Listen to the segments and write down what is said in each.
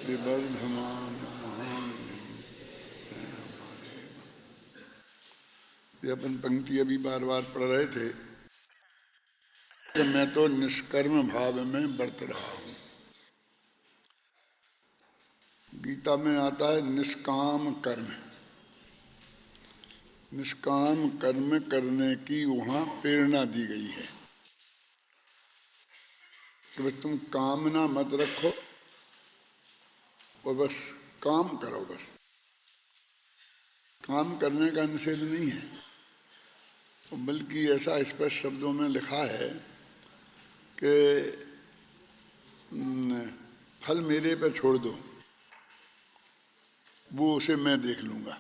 विवर्धमान महान। ये अपन पंक्ति अभी बार बार पढ़ रहे थे कि मैं तो निष्कर्म भाव में बरत रहा हूं। गीता में आता है निष्काम कर्म। निष्काम कर्म करने की वहां प्रेरणा दी गई है कि बस तुम कामना मत रखो और बस काम करो। बस काम करने का निषेध नहीं है, बल्कि ऐसा स्पष्ट शब्दों में लिखा है कि फल मेरे पे छोड़ दो, वो उसे मैं देख लूँगा।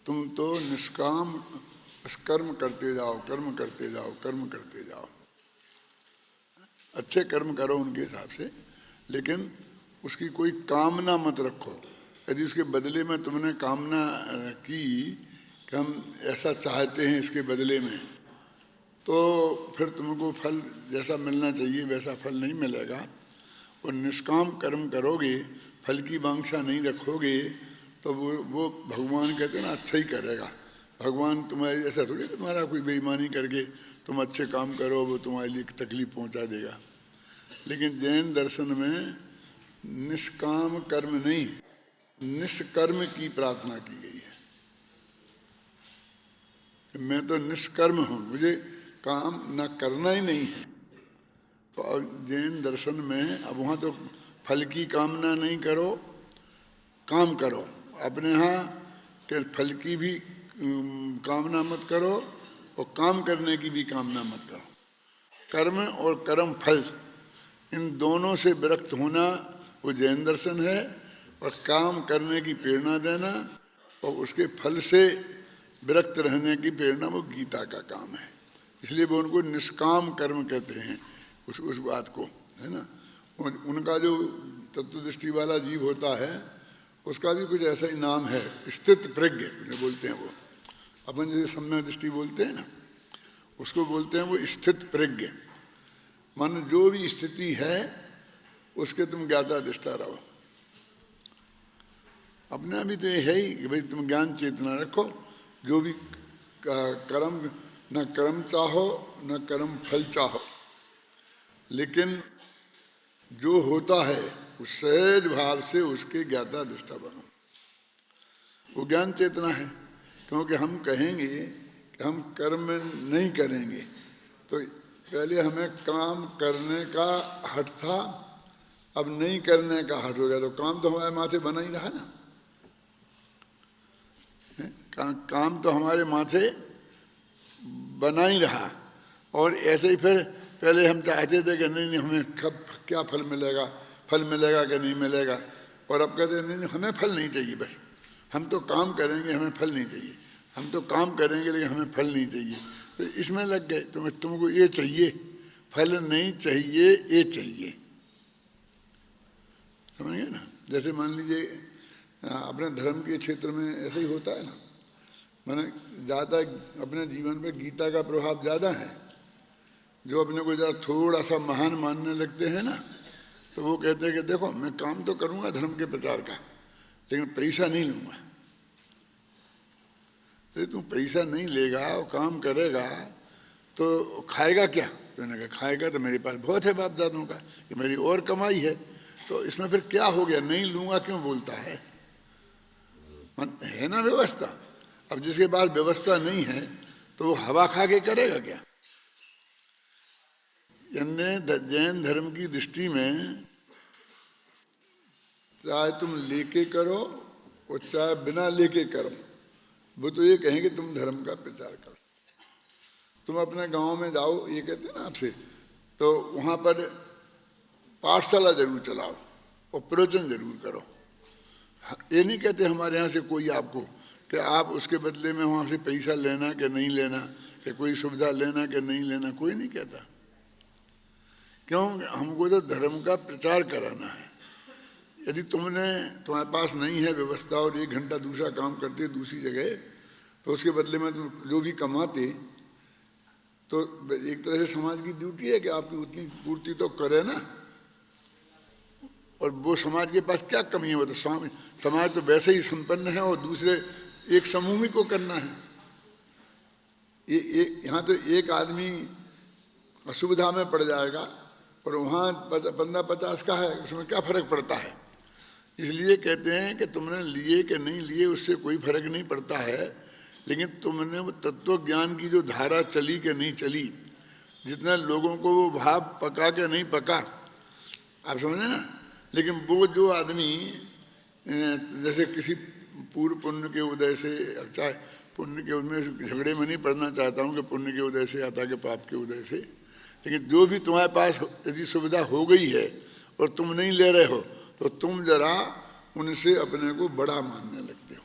तुम तो निष्काम कर्म करते जाओ, कर्म करते जाओ, कर्म करते जाओ। अच्छे कर्म करो उनके हिसाब से, लेकिन उसकी कोई कामना मत रखो। यदि उसके बदले में तुमने कामना की कि हम ऐसा चाहते हैं इसके बदले में, तो फिर तुमको फल जैसा मिलना चाहिए वैसा फल नहीं मिलेगा। और निष्काम कर्म करोगे, फल की वांछा नहीं रखोगे, तो वो भगवान कहते हैं ना अच्छा ही करेगा। भगवान तुम्हारी ऐसा थोड़ी कि तुम्हारा कोई बेईमानी करके तुम अच्छे काम करो वो तुम्हारे लिए तकलीफ पहुंचा देगा। लेकिन जैन दर्शन में निष्काम कर्म नहीं, निष्कर्म की प्रार्थना की गई है। मैं तो निष्कर्म हूं, मुझे काम न करना ही नहीं है। तो जैन दर्शन में अब वहाँ तो फल की कामना नहीं करो, काम करो। अपने यहाँ के फल की भी कामना मत करो और काम करने की भी कामना मत करो। कर्म और कर्म फल इन दोनों से विरक्त होना वो जैन दर्शन है, और काम करने की प्रेरणा देना और उसके फल से विरक्त रहने की प्रेरणा वो गीता का काम है। इसलिए वो उनको निष्काम कर्म कहते हैं उस बात को, है ना। उनका जो तत्वदृष्टि वाला जीव होता है उसका भी कुछ ऐसा ही नाम है, स्थित प्रज्ञ उन्हें बोलते हैं। वो अपन जो सम्यक दृष्टि बोलते हैं ना, उसको बोलते हैं वो स्थित प्रज्ञ। मन जो भी स्थिति है उसके तुम ज्ञाता दृष्टा रहो। अपने अभी तो ये है ही कि भाई तुम ज्ञान चेतना रखो। जो भी कर्म, न कर्म चाहो न कर्म फल चाहो, लेकिन जो होता है उस सहज भाव से उसके ज्ञाता दृष्टा बनो। वो ज्ञान चेतना है। क्योंकि हम कहेंगे कि हम कर्म नहीं करेंगे, तो पहले हमें काम करने का हट था, अब नहीं करने का हट हो गया। तो काम तो हमारे माथे बना ही रहा ना। काम तो हमारे माथे बना ही रहा। और ऐसे ही फिर पहले हम चाहते थे कि नहीं हमें कब क्या फल मिलेगा, फल मिलेगा कि नहीं मिलेगा। और अब कहते हैं नहीं हमें फल नहीं चाहिए, बस हम तो काम करेंगे, हमें फल नहीं चाहिए। हम तो काम करेंगे लेकिन हमें फल नहीं चाहिए। तो इसमें लग गए। तो तुमको ये चाहिए, फल नहीं चाहिए, ये चाहिए। समझ गए ना। जैसे मान लीजिए अपने धर्म के क्षेत्र में ऐसा ही होता है ना। मैंने ज़्यादा अपने जीवन में गीता का प्रभाव ज़्यादा है। जो अपने को ज़्यादा थोड़ा सा महान मानने लगते हैं ना, तो वो कहते हैं कि देखो मैं काम तो करूँगा धर्म के प्रचार का, लेकिन पैसा नहीं लूँगा। तो तू पैसा नहीं लेगा और काम करेगा तो खाएगा क्या? तो मैंने कहा खाएगा तो मेरे पास बहुत है बाप दादों का, कि मेरी और कमाई है। तो इसमें फिर क्या हो गया? नहीं लूँगा क्यों बोलता है? है ना व्यवस्था। अब जिसके पास व्यवस्था नहीं है तो वो हवा खा के करेगा क्या? जैन धर्म की दृष्टि में चाहे तुम लेके करो और चाहे बिना लेके करो, वो तो ये कहेंगे तुम धर्म का प्रचार करो। तुम अपने गांव में जाओ, ये कहते हैं ना आपसे, तो वहाँ पर पाठशाला जरूर चलाओ और प्रवचन जरूर करो। ये नहीं कहते हमारे यहाँ से कोई आपको कि आप उसके बदले में वहाँ से पैसा लेना कि नहीं लेना, कि कोई सुविधा लेना कि नहीं लेना, कोई नहीं कहता। क्यों? हमको तो धर्म का प्रचार कराना है। यदि तुम्हारे पास नहीं है व्यवस्था और 1 घंटा दूसरा काम करते दूसरी जगह, तो उसके बदले में तुम जो भी कमाते, तो एक तरह से समाज की ड्यूटी है कि आपकी उतनी पूर्ति तो करे ना। और वो समाज के पास क्या कमी है? वो तो समाज तो वैसे ही संपन्न है और दूसरे एक समूह ही को करना है। ये यहाँ तो एक आदमी असुविधा में पड़ जाएगा और वहाँ 15-50 का है, उसमें क्या फर्क पड़ता है? इसलिए कहते हैं कि तुमने लिए कि नहीं लिए उससे कोई फर्क नहीं पड़ता है, लेकिन तुमने वो तत्व ज्ञान की जो धारा चली कि नहीं चली, जितना लोगों को वो भाव पका के नहीं पका, आप समझे ना। लेकिन वो जो आदमी जैसे किसी पूर्व पुण्य के उदय से, चाहे पुण्य के उनमें झगड़े में नहीं पड़ना चाहता हूँ कि पुण्य के उदय से आता कि पाप के उदय से, लेकिन जो भी तुम्हारे पास यदि सुविधा हो गई है और तुम नहीं ले रहे हो तो तुम जरा उनसे अपने को बड़ा मानने लगते हो।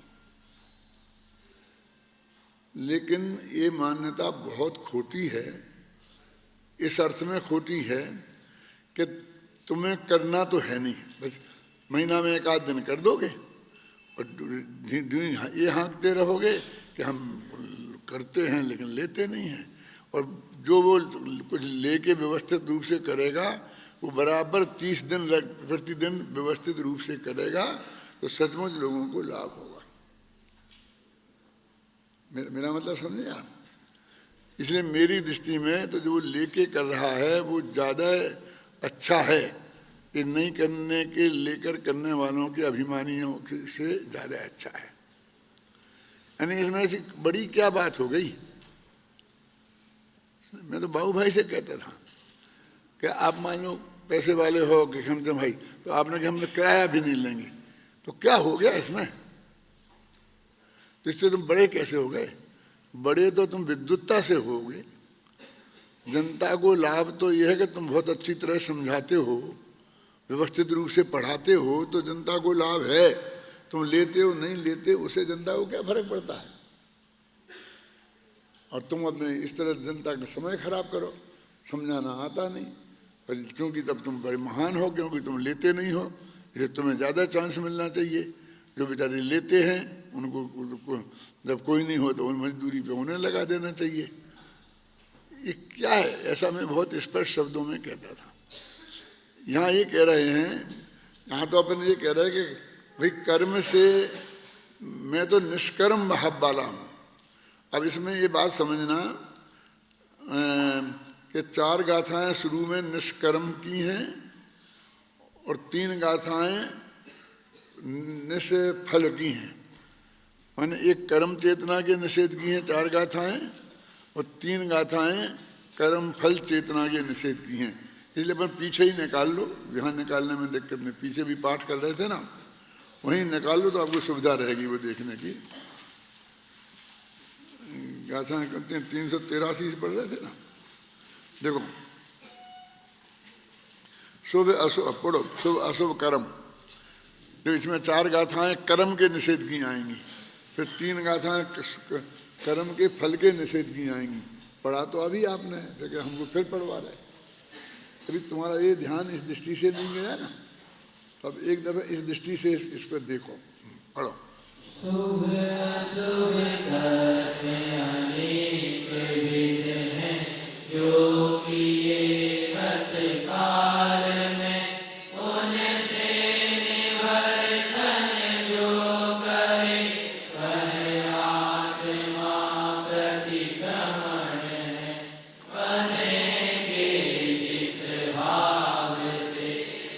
लेकिन ये मान्यता बहुत खोटी है। इस अर्थ में खोटी है कि तुम्हें करना तो है नहीं, बस महीना में 1 आध दिन कर दोगे और ये हाँकते रहोगे कि हम करते हैं लेकिन लेते नहीं हैं। और जो वो कुछ लेके व्यवस्थित रूप से करेगा वो बराबर 30 दिन प्रतिदिन व्यवस्थित रूप से करेगा तो सचमुच लोगों को लाभ होगा। मेरा मतलब समझे आप? इसलिए मेरी दृष्टि में तो जो लेके कर रहा है वो ज़्यादा अच्छा है, ये नहीं करने के लेकर करने वालों के अभिमानियों से ज़्यादा अच्छा है। यानी इसमें ऐसी बड़ी क्या बात हो गई? मैं तो बाबू भाई से कहता था कि आप मान लो पैसे वाले हो कि खमते भाई, तो आपने कहा हमने किराया भी नहीं लेंगे, तो क्या हो गया इसमें? तो इससे तुम बड़े कैसे हो गए? बड़े तो तुम विद्वत्ता से होगे। जनता को लाभ तो यह है कि तुम बहुत अच्छी तरह समझाते हो, व्यवस्थित रूप से पढ़ाते हो, तो जनता को लाभ है। तुम लेते हो नहीं लेते उससे जनता को क्या फर्क पड़ता है? और तुम अपने इस तरह जनता का समय खराब करो, समझाना आता नहीं, पर क्योंकि तब तुम बड़े महान हो, क्योंकि तुम लेते नहीं हो, इसलिए तुम्हें ज़्यादा चांस मिलना चाहिए। जो बेचारे लेते हैं उनको जब कोई नहीं हो तो उन मजदूरी पे उन्हें लगा देना चाहिए। ये क्या है? ऐसा मैं बहुत स्पष्ट शब्दों में कहता था। यहाँ ये कह रहे हैं, यहाँ तो अपन ये कह रहे हैं कि भाई कर्म से मैं तो निष्कर्म भाव वाला हूँ। अब इसमें ये बात समझना कि 4 गाथाएं शुरू में निष्कर्म की हैं और 3 गाथाएं निष्फल की हैं। मैंने एक कर्म चेतना के निषेध की हैं 4 गाथाएं और 3 गाथाएं कर्म फल चेतना के निषेध की हैं। इसलिए अपन पीछे ही निकाल लो, यहाँ निकालने में दिक्कत नहीं। पीछे भी पाठ कर रहे थे ना, वहीं निकाल लो तो आपको सुविधा रहेगी वो देखने की। गाथाएं करते हैं 383 से पढ़ रहे थे ना, देखो। शुभ अशुभ पढ़ो, शुभ अशुभ कर्म। तो इसमें 4 गाथाएं कर्म के निषेध की आएंगी, फिर 3 गाथाएं कर्म के फल के निषेध की आएंगी। पढ़ा तो अभी आपने, लेकिन हमको फिर पढ़वा रहे। अभी तुम्हारा ये ध्यान इस दृष्टि से नहीं गया ना, तो अब एक दफा इस दृष्टि से इस पर देखो, पढ़ो। शुभ अशुभ कर्म अनेक विध हैं, जो किए तत्काल में उनसे निवर्तन जो करे, वह आत्मा प्रतिक्रमण है। बनेंगे जिस भाव से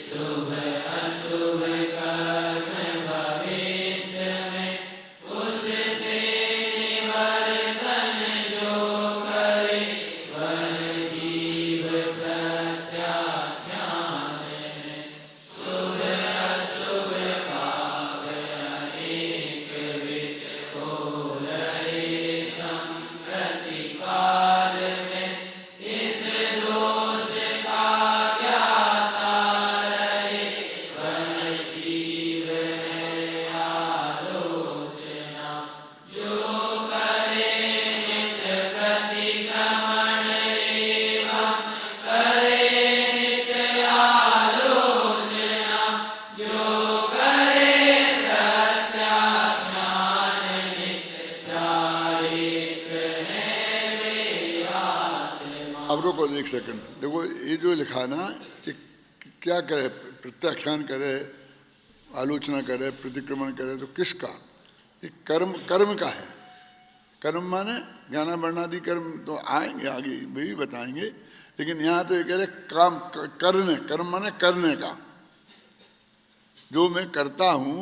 शुभ अशुभ कर्म भविष्य में, उससे निवर्तन जो करे, वह जीव प्रत्याख्यान है। शुभ अशुभ भाव अनेक विध हो रहे संप्रति काल में, इस दोष का ज्ञाता रहे, वह जीव है आलोचना। जो करे नित्य प्रतिक्रमण एवं करे नित्य आलोचना, जो करे प्रत्याख्यान नित्य चारित्र है वे आत्मा। अब रुको एक सेकंड, देखो ये जो लिखा ना कि क्या करे प्रत्याख्यान करे, आलोचना करे, प्रतिक्रमण करे, तो किसका? ये कर्म, कर्म का है। कर्म माने ज्ञान वर्णादि कर्म तो आएंगे आगे भी बताएंगे, लेकिन यहाँ तो ये कह रहे काम करने, कर्म माने करने का, जो मैं करता हूँ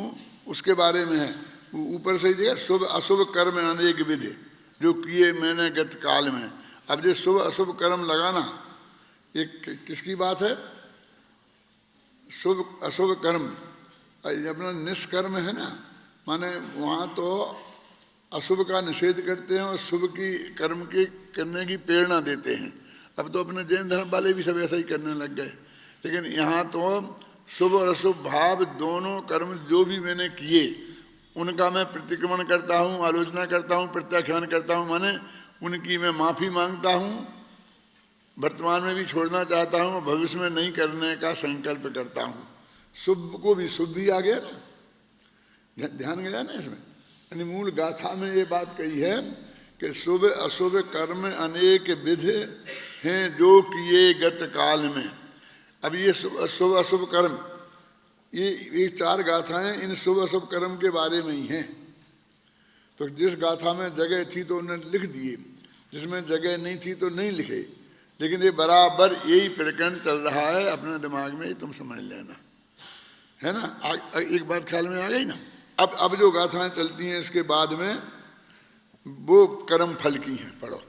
उसके बारे में है। ऊपर से ही देखा शुभ अशुभ कर्म अनेक विधि जो किए मैंने गत काल में। अब जो शुभ अशुभ कर्म लगाना ये किसकी बात है? शुभ अशुभ कर्म अपना निष्कर्म है ना, माने वहाँ तो अशुभ का निषेध करते हैं और शुभ की कर्म के करने की प्रेरणा देते हैं। अब तो अपने जैन धर्म वाले भी सब ऐसा ही करने लग गए, लेकिन यहाँ तो शुभ और अशुभ भाव दोनों कर्म जो भी मैंने किए उनका मैं प्रतिक्रमण करता हूँ, आलोचना करता हूँ, प्रत्याख्यान करता हूँ, माने उनकी मैं माफ़ी मांगता हूँ, वर्तमान में भी छोड़ना चाहता हूँ, भविष्य में नहीं करने का संकल्प करता हूँ। शुभ को भी शुभ भी आ गया ना, ध्यान गया ना इसमें। यानी मूल गाथा में ये बात कही है कि शुभ अशुभ कर्म अनेक विधि हैं जो किए गत काल में। अब ये शुभ अशुभ कर्म ये चार गाथाएं इन शुभ अशुभ कर्म के बारे में ही हैं। तो जिस गाथा में जगह थी तो उन्होंने लिख दिए, जिसमें जगह नहीं थी तो नहीं लिखे, लेकिन ये बराबर यही प्रकरण चल रहा है अपने दिमाग में, तुम समझ लेना, है ना। एक बात ख्याल में आ गई ना। अब जो गाथाएं चलती हैं इसके बाद में वो कर्म फल की हैं, पढ़ो।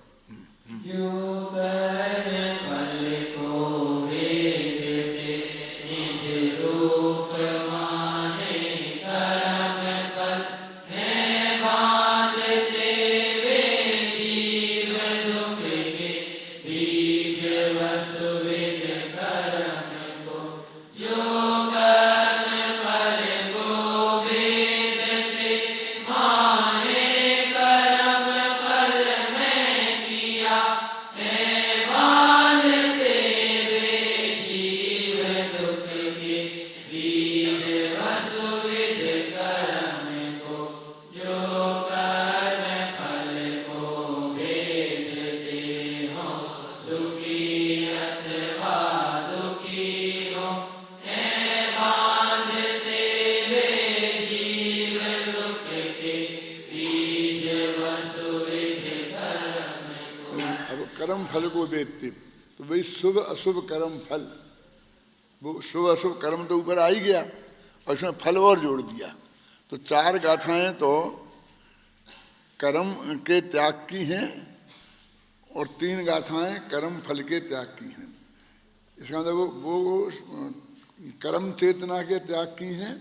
फल को वेदते, तो भाई शुभ अशुभ कर्म फल, वो शुभ अशुभ कर्म तो ऊपर आ ही गया और इसमें फल और जोड़ दिया। तो चार गाथाएं तो कर्म के त्याग की हैं और तीन गाथाएं कर्म फल के त्याग की हैं। इसका मतलब वो कर्म चेतना के त्याग की हैं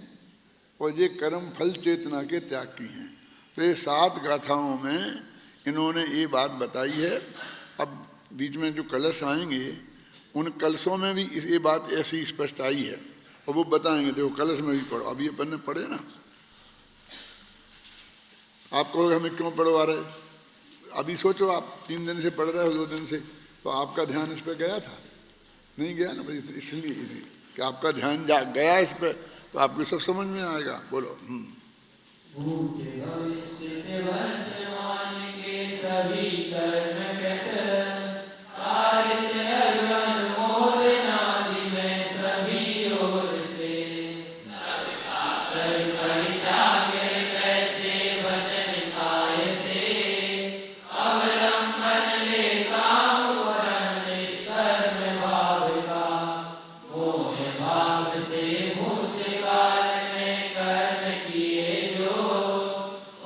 और ये कर्म फल चेतना के त्याग की हैं। तो ये 7 गाथाओं में इन्होंने ये बात बताई है। अब बीच में जो कलश आएंगे उन कलशों में भी ये बात ऐसी स्पष्ट आई है और वो बताएंगे। देखो कलश में भी पढ़ो, अभी अपन ने पढ़े ना। आप कहोगे हमें क्यों पढ़वा रहे? अभी सोचो आप 3 दिन से पढ़ रहे हो, 2 दिन से, तो आपका ध्यान इस पर गया था? नहीं गया ना। इसलिए कि आपका ध्यान गया इस पर तो आपको सब समझ में आएगा। बोलो।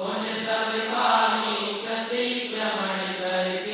उन सब का ही प्रतिक्रमण करके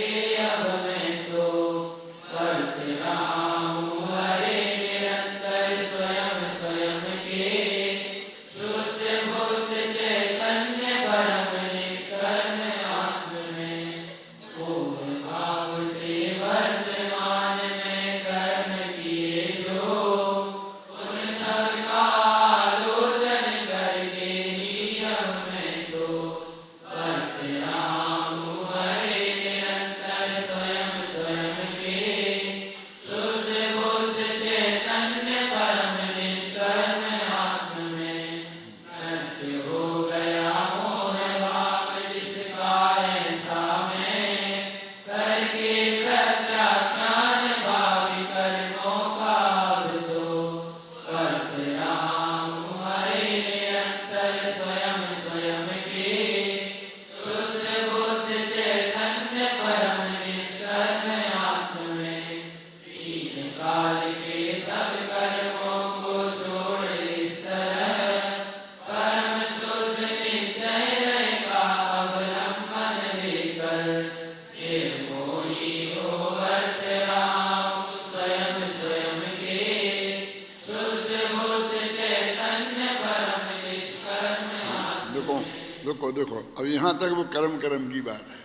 देखो देखो, अब यहाँ तक वो कर्म कर्म की बात है,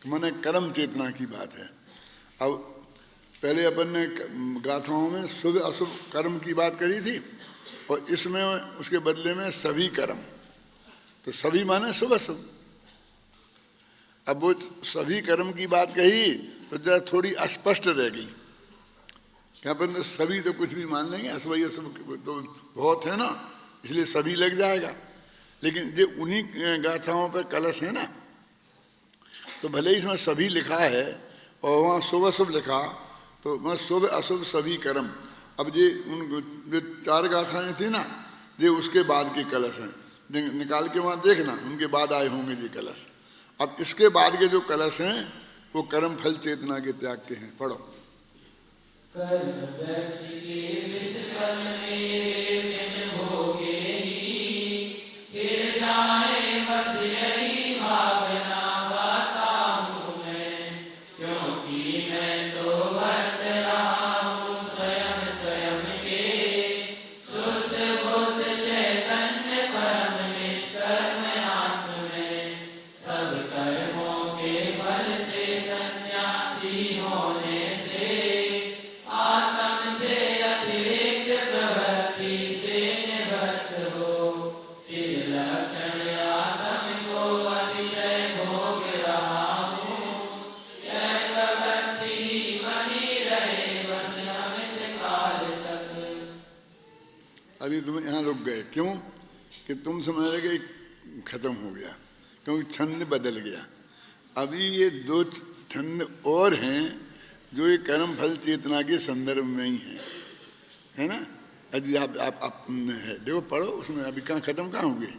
माने कर्म चेतना की बात है। अब पहले अपन ने गाथाओं में शुभ अशुभ कर्म की बात करी थी, और इसमें उसके बदले में सभी कर्म, तो सभी माने शुभ अशुभ। अब वो सभी कर्म की बात कही तो जरा थोड़ी अस्पष्ट रह गई, क्या अपन तो सभी तो कुछ भी मान लेंगे, अशुभ अशुभ तो बहुत है ना, इसलिए सभी लग जाएगा। लेकिन जो उन्हीं गाथाओं पर कलश है ना, तो भले ही इसमें सभी लिखा है और वहाँ शुभ अशुभ लिखा, तो मैं शुभ अशुभ सभी कर्म। अब ये उन जो 4 गाथाएं थी ना, ये उसके बाद के कलश हैं, निकाल के वहाँ देखना, उनके बाद आए होंगे ये कलश। अब इसके बाद के जो कलश हैं वो कर्म फल चेतना के त्याग के हैं। पढ़ो। अभी तुम यहाँ रुक गए, क्यों? कि तुम समझ रहे कि खत्म हो गया, क्योंकि छंद बदल गया। अभी ये 2 छंद और हैं जो ये कर्म फल चेतना के संदर्भ में ही है ना। यदि आप है, देखो पढ़ो उसमें, अभी कहाँ खत्म कहाँ हो गए।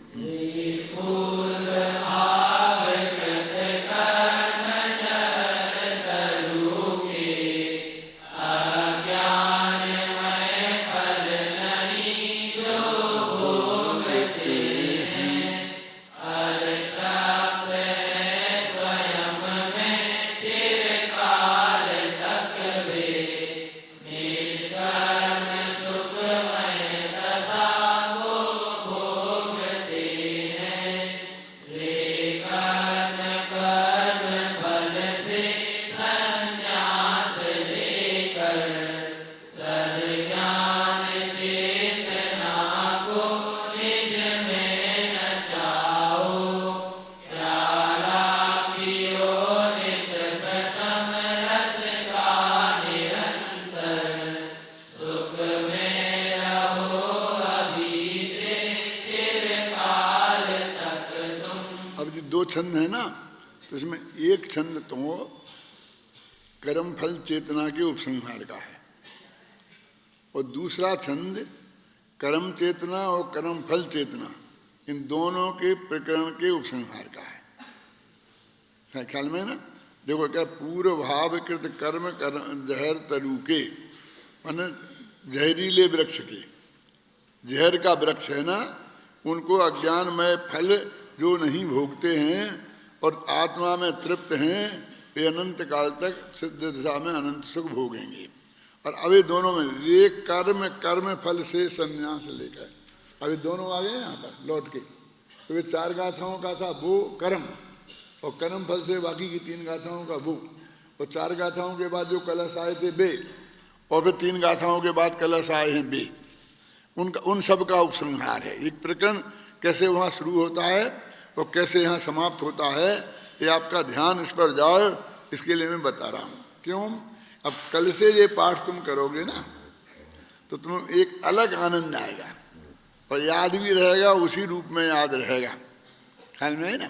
छंद है ना, तो इसमें एक छंद तो कर्म फल चेतना के उपसंहार का है, और दूसरा छंद कर्म चेतना और कर्म फल चेतना इन दोनों के प्रकरण के उपसंहार का है। ख्याल में ना, देखो क्या, पूर्व भाव कृत कर्म जहर तरुके, माने जहरीले वृक्ष के, जहर का वृक्ष है ना, उनको अज्ञानमय फल जो नहीं भोगते हैं और आत्मा में तृप्त हैं, वे अनंत काल तक सिद्ध दशा में अनंत सुख भोगेंगे। और अभी दोनों में ये कर्म फल से संन्यास लेकर, अभी दोनों आ गए यहाँ पर लौट के। तो वे 4 गाथाओं का था वो कर्म, और कर्म फल से बाकी की 3 गाथाओं का वो, और 4 गाथाओं के बाद जो कलश आए थे बे, और फिर 3 गाथाओं के बाद कलश आए हैं बे, उन सब का उपसंहार है। एक प्रकरण कैसे वहाँ शुरू होता है और कैसे यहाँ समाप्त होता है, ये आपका ध्यान इस पर जाए, इसके लिए मैं बता रहा हूँ। क्यों? अब कल से ये पाठ तुम करोगे ना, तो तुम्हें एक अलग आनंद आएगा और याद भी रहेगा, उसी रूप में याद रहेगा। ख्याल में है ना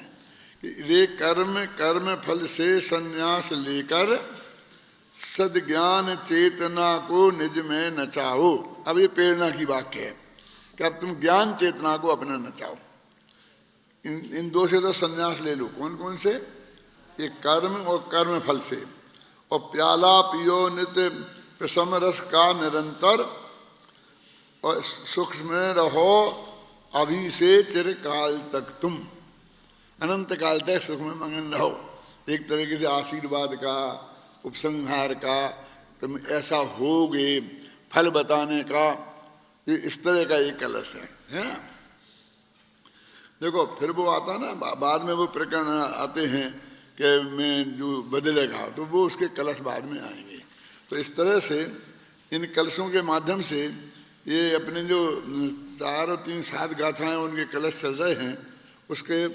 कि रे कर्म फल से संन्यास लेकर सद्ज्ञान चेतना को निज में नचाओ। अब ये प्रेरणा की वाक्य है कि अब तुम ज्ञान चेतना को अपना नचाओ। इन 2 से तो संन्यास ले लो। कौन कौन से? एक कर्म और कर्म फल से, और प्याला पियो नित्य प्रसम रस का निरंतर, और सुख में रहो अभी से चिरकाल तक, तुम अनंत काल तक सुख में मगन रहो। एक तरीके से आशीर्वाद का, उपसंहार का, तुम ऐसा होगे, फल बताने का, ये इस तरह का एक कलश है ना। देखो फिर वो आता ना, बाद में वो प्रकरण आते हैं कि मैं जो बदलेगा, तो वो उसके कलश बाद में आएंगे। तो इस तरह से इन कलशों के माध्यम से ये अपने जो 4 और 3 7 गाथाएं उनके कलश चल रहे हैं, उसके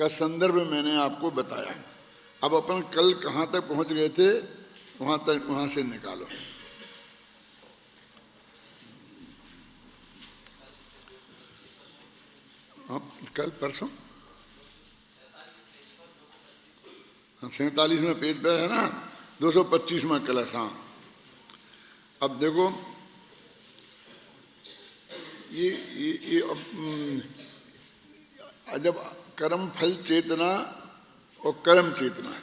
का संदर्भ मैंने आपको बताया। अब अपन कल कहाँ तक पहुँच गए थे, वहाँ से निकालो। कल परसों 47वें पेज पे है ना, 225वां कलश। हाँ, अब देखो ये जब कर्म फल चेतना और कर्म चेतना,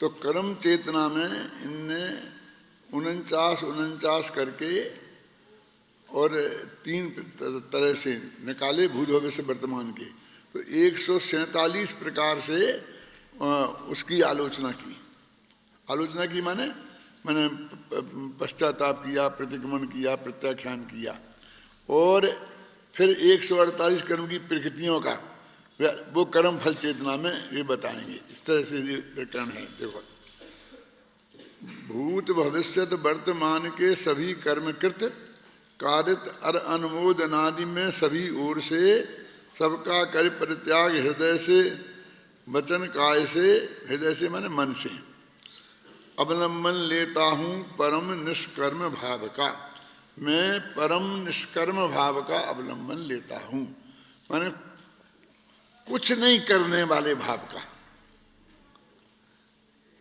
तो कर्म चेतना में इनने 49 करके और 3 तरह से निकाले भूत भविष्य वर्तमान के, तो 147 प्रकार से उसकी आलोचना की। आलोचना की माने पश्चाताप किया, प्रतिक्रमण किया, प्रत्याख्यान किया, और फिर 148 कर्म की प्रकृतियों का वो कर्म फल चेतना में ये बताएंगे। इस तरह से ये प्रकरण है। देखो, भूत भविष्यत वर्तमान के सभी कर्मकृत कारित और अनुमोदनादि में सभी ओर से सबका कर परित्याग हृदय से, वचन काय से, हृदय से माने मन से अवलंबन लेता हूँ परम निष्कर्म भाव का। मैं परम निष्कर्म भाव का अवलंबन लेता हूँ, माने कुछ नहीं करने वाले भाव का,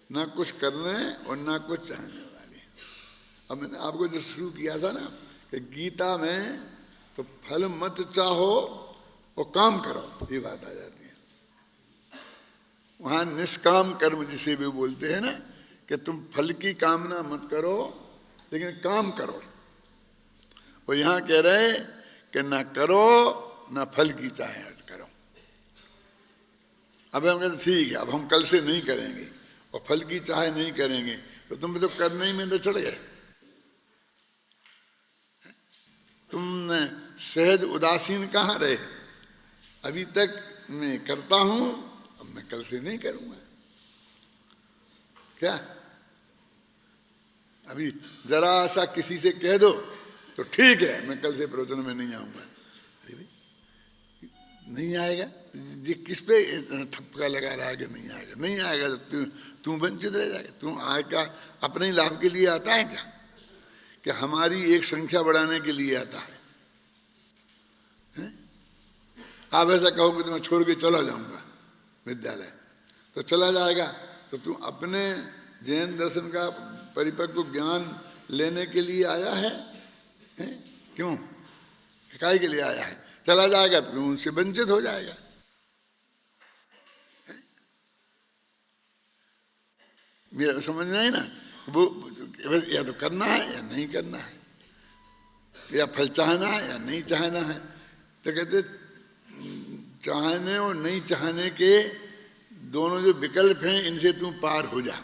ना कुछ करने और ना कुछ चाहने वाले। अब मैंने आपको जो शुरू किया था ना कि गीता में तो फल मत चाहो और काम करो, ये बात आ जाती है। वहाँ निष्काम कर्म जिसे भी बोलते हैं ना, कि तुम फल की कामना मत करो लेकिन काम करो। और यहाँ कह रहे कि ना करो ना फल की चाहे करो। अब हम कहते ठीक है, अब हम कल से नहीं करेंगे और फल की चाहे नहीं करेंगे, तो तुम तो करने ही में तो चढ़ गए। तुम सहज उदासीन कहाँ रहे? अभी तक मैं करता हूं, अब मैं कल से नहीं करूंगा। क्या अभी जरा सा किसी से कह दो तो ठीक है मैं कल से प्रवचन में नहीं आऊंगा। अरे भाई नहीं आएगा, ये किस पे ठप्पा लगा रहा है कि नहीं आएगा? नहीं आएगा तो तू वंचित रह जाएगा। तू आएगा अपने लाभ के लिए आता है क्या? कि हमारी एक संख्या बढ़ाने के लिए आता है? आप ऐसा कहोगे तो मैं छोड़ के चला जाऊंगा विद्यालय, तो चला जाएगा। तो तू अपने जैन दर्शन का परिपक्व ज्ञान लेने के लिए आया है? क्यों? काय के लिए आया है? चला जाएगा तो तू उनसे वंचित हो जाएगा। मेरा समझना है ना, वो या तो करना है या नहीं करना है, या फल चाहना है या नहीं चाहना है। तो कहते चाहने और नहीं चाहने के दोनों जो विकल्प हैं, इनसे तू पार हो जा।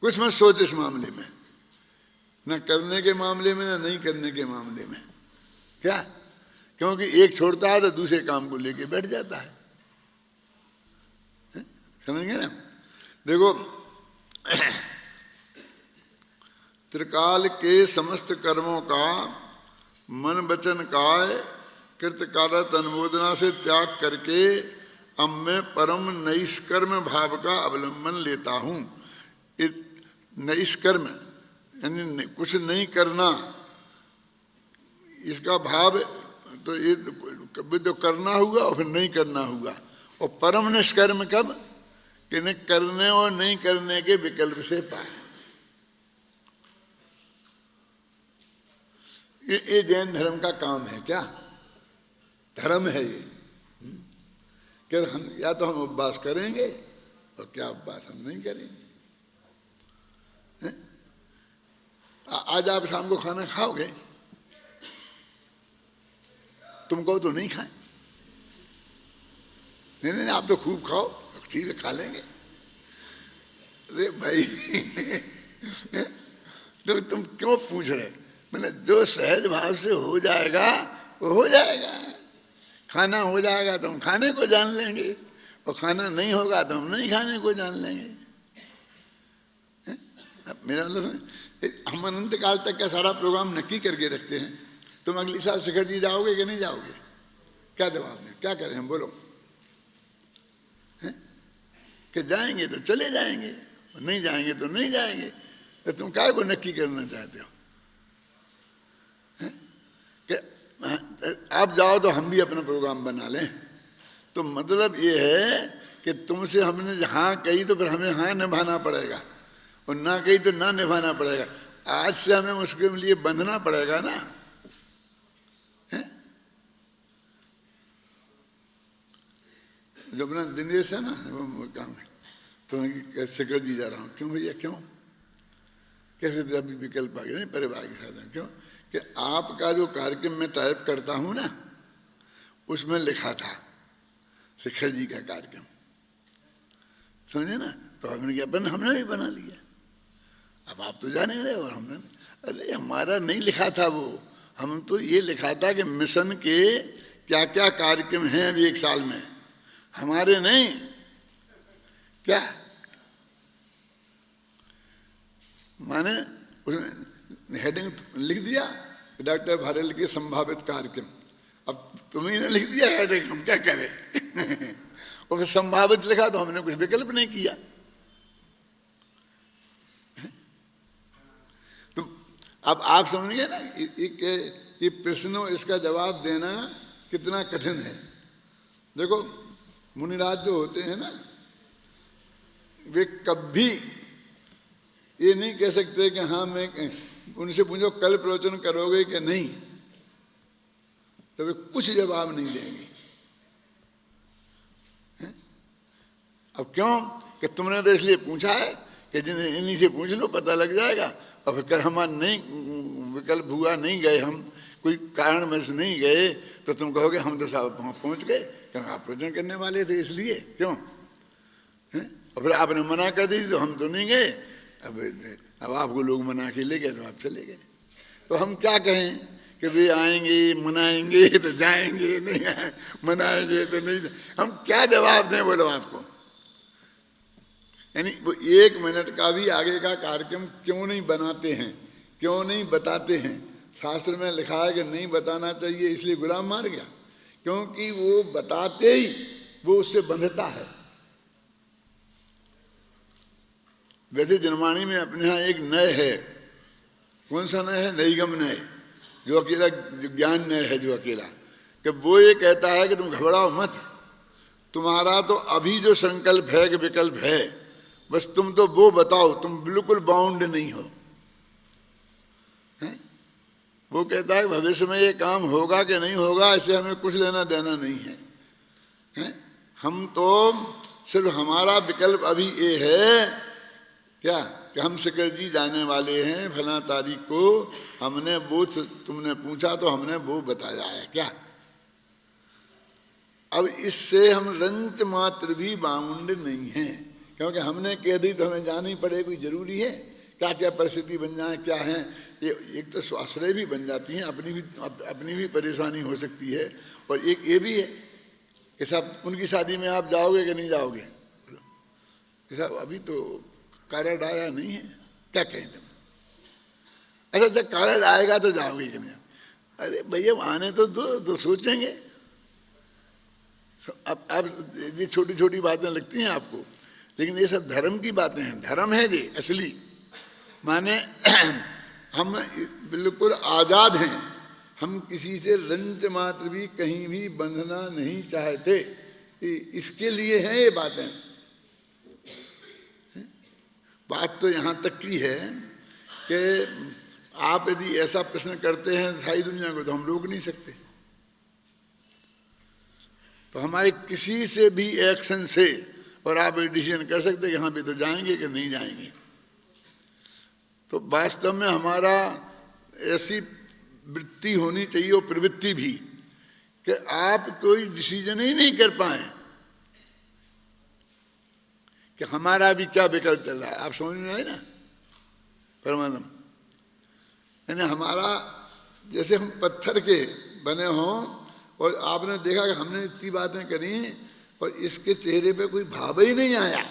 कुछ मत सोच इस मामले में, ना करने के मामले में ना नहीं करने के मामले में। क्या? क्योंकि एक छोड़ता है तो दूसरे काम को लेके बैठ जाता है। समझेंगे ना? देखो, त्रिकाल के समस्त कर्मों का मन वचन काय कृतकारत अनुमोदना से त्याग करके अब मैं परम नैष्कर्म भाव का अवलंबन लेता हूँ। नैष्कर्म यानी कुछ नहीं करना, इसका भाव तो ये कभी तो करना हुआ और फिर नहीं करना हुआ। और परम निष्कर्म कब? कि न करने और नहीं करने के विकल्प से पाए। ये जैन धर्म का काम है। क्या धर्म है ये? कि हम या तो हम उपवास करेंगे और क्या उपवास हम नहीं करेंगे। आज आप शाम को खाना खाओगे? तुम कहो तो नहीं खाए। नहीं, आप तो खूब खाओ, ठीक है खा लेंगे। अरे भाई तो तुम क्यों पूछ रहे? मैंने जो सहज भाव से हो जाएगा वो हो जाएगा। खाना हो जाएगा तो हम खाने को जान लेंगे, और खाना नहीं होगा तो हम नहीं खाने को जान लेंगे। मेरा मतलब हम अनंत काल तक का सारा प्रोग्राम नक्की करके रखते हैं। तुम अगली साल शिखर जी जाओगे कि नहीं जाओगे? क्या जवाब दें, क्या करें हम, बोलो? कि जाएंगे तो चले जाएंगे, नहीं जाएंगे तो नहीं जाएंगे। तो तुम काय को नक्की करना चाहते हो? कि आप जाओ तो हम भी अपना प्रोग्राम बना लें। तो मतलब ये है कि तुमसे हमने हाँ कही तो फिर हमें हाँ निभाना पड़ेगा, और ना कही तो ना निभाना पड़ेगा। आज से हमें उसके लिए बंधना पड़ेगा ना। जो अपना दिनेश है ना, वो काम है, तो शिखर जी जा रहा हूँ। क्यों भैया, क्यों? कैसे अभी विकल्प आ गया? नहीं, परिवार के साथ। क्यों कि आपका जो कार्यक्रम मैं टाइप करता हूँ ना, उसमें लिखा था शिखर जी का कार्यक्रम, समझे ना? तो हमने क्या हमने भी बना लिया। अब आप तो जाने रहे, और हमने, अरे हमारा नहीं लिखा था वो, हम तो ये लिखा था कि मिशन के क्या क्या कार्यक्रम हैं अभी एक साल में, हमारे नहीं। क्या माने उसमें हेडिंग लिख दिया, डॉक्टर भारल के संभावित कार्यक्रम। अब तुम्ही ने लिख दिया हेडिंग, हम क्या करें? और फिर संभावित लिखा तो हमने कुछ विकल्प नहीं किया। तो अब आप समझिए ना, ये प्रश्नों इसका जवाब देना कितना कठिन है। देखो मुनिराज जो होते हैं ना, वे कभी ये नहीं कह सकते कि हाँ मैं, उनसे पूछो कल प्रवचन करोगे कि नहीं, तो वे कुछ जवाब नहीं देंगे। अब क्यों? कि तुमने तो इसलिए पूछा है कि जिन्हें इन्हीं से पूछ लो, पता लग जाएगा। और फिर हमारा नहीं विकल्प हुआ, नहीं गए हम, कोई कारणवश नहीं गए, तो तुम कहोगे हम तो साहब वहाँ पहुँच गए, क्योंकि आप प्रवचन करने वाले थे इसलिए। क्यों? और फिर आपने मना कर दी तो हम तो नहीं गए। अब आपको लोग मना के ले गए तो आप चले गए। तो हम क्या कहें कि वे आएंगे, मनाएंगे तो जाएंगे, नहीं मनाएंगे तो नहीं। हम क्या जवाब दें, बोलो आपको? यानी वो 1 मिनट का भी आगे का कार्यक्रम क्यों नहीं बनाते हैं, क्यों नहीं बताते हैं? शास्त्र में लिखा है कि नहीं बताना चाहिए, इसलिए गुलाम मार गया, क्योंकि वो बताते ही वो उससे बंधता है। वैसे जनवाणी में अपने यहाँ एक नय है। कौन सा नय है? नईगम नय, जो अकेला ज्ञान नय है, जो अकेला, कि वो ये कहता है कि तुम घबराओ मत, तुम्हारा तो अभी जो संकल्प है कि विकल्प है, बस तुम तो वो बताओ, तुम बिल्कुल बाउंड नहीं हो। वो कहता है भविष्य में ये काम होगा कि नहीं होगा, इससे हमें कुछ लेना देना नहीं है। हम तो सिर्फ हमारा विकल्प अभी ये है क्या कि हम शिखर जी जाने वाले हैं फला तारीख को, हमने वो, तुमने पूछा तो हमने वो बताया है। क्या अब इससे हम रंच मात्र भी बाउंड नहीं हैं, क्योंकि हमने कह दी तो हमें जाना ही पड़े, कोई जरूरी है? क्या क्या परिस्थिति बन जाए, क्या है ये, एक तो स्वाश्रय भी बन जाती हैं, अपनी भी परेशानी हो सकती है, और एक ये भी है कि साहब उनकी शादी में आप जाओगे कि नहीं जाओगे? साहब अभी तो कार्ड आया नहीं है, क्या कहें तुम? अच्छा जब कार्ड आएगा तो जाओगे कि नहीं? अरे भैया आने तो दो, तो सोचेंगे। अब ये छोटी छोटी बातें लगती हैं आपको, लेकिन ये सब धर्म की बातें हैं, धर्म है जी असली। माने हम बिल्कुल आज़ाद हैं, हम किसी से रंच मात्र भी कहीं भी बंधना नहीं चाहते, इसके लिए हैं ये बातें। बात तो यहाँ तक की है कि आप यदि ऐसा प्रश्न करते हैं सारी दुनिया को, तो हम रोक नहीं सकते। तो हमारे किसी से भी एक्शन से और आप डिसीजन कर सकते कि हाँ भी तो जाएंगे कि नहीं जाएंगे। तो वास्तव में हमारा ऐसी वृत्ति होनी चाहिए और प्रवृत्ति भी कि आप कोई डिसीजन ही नहीं कर पाए कि हमारा भी क्या विकल्प चल रहा है। आप समझ में आए ना परमानंद? यानी हमारा जैसे हम पत्थर के बने हों और आपने देखा कि हमने इतनी बातें करी और इसके चेहरे पे कोई भाव ही नहीं आया,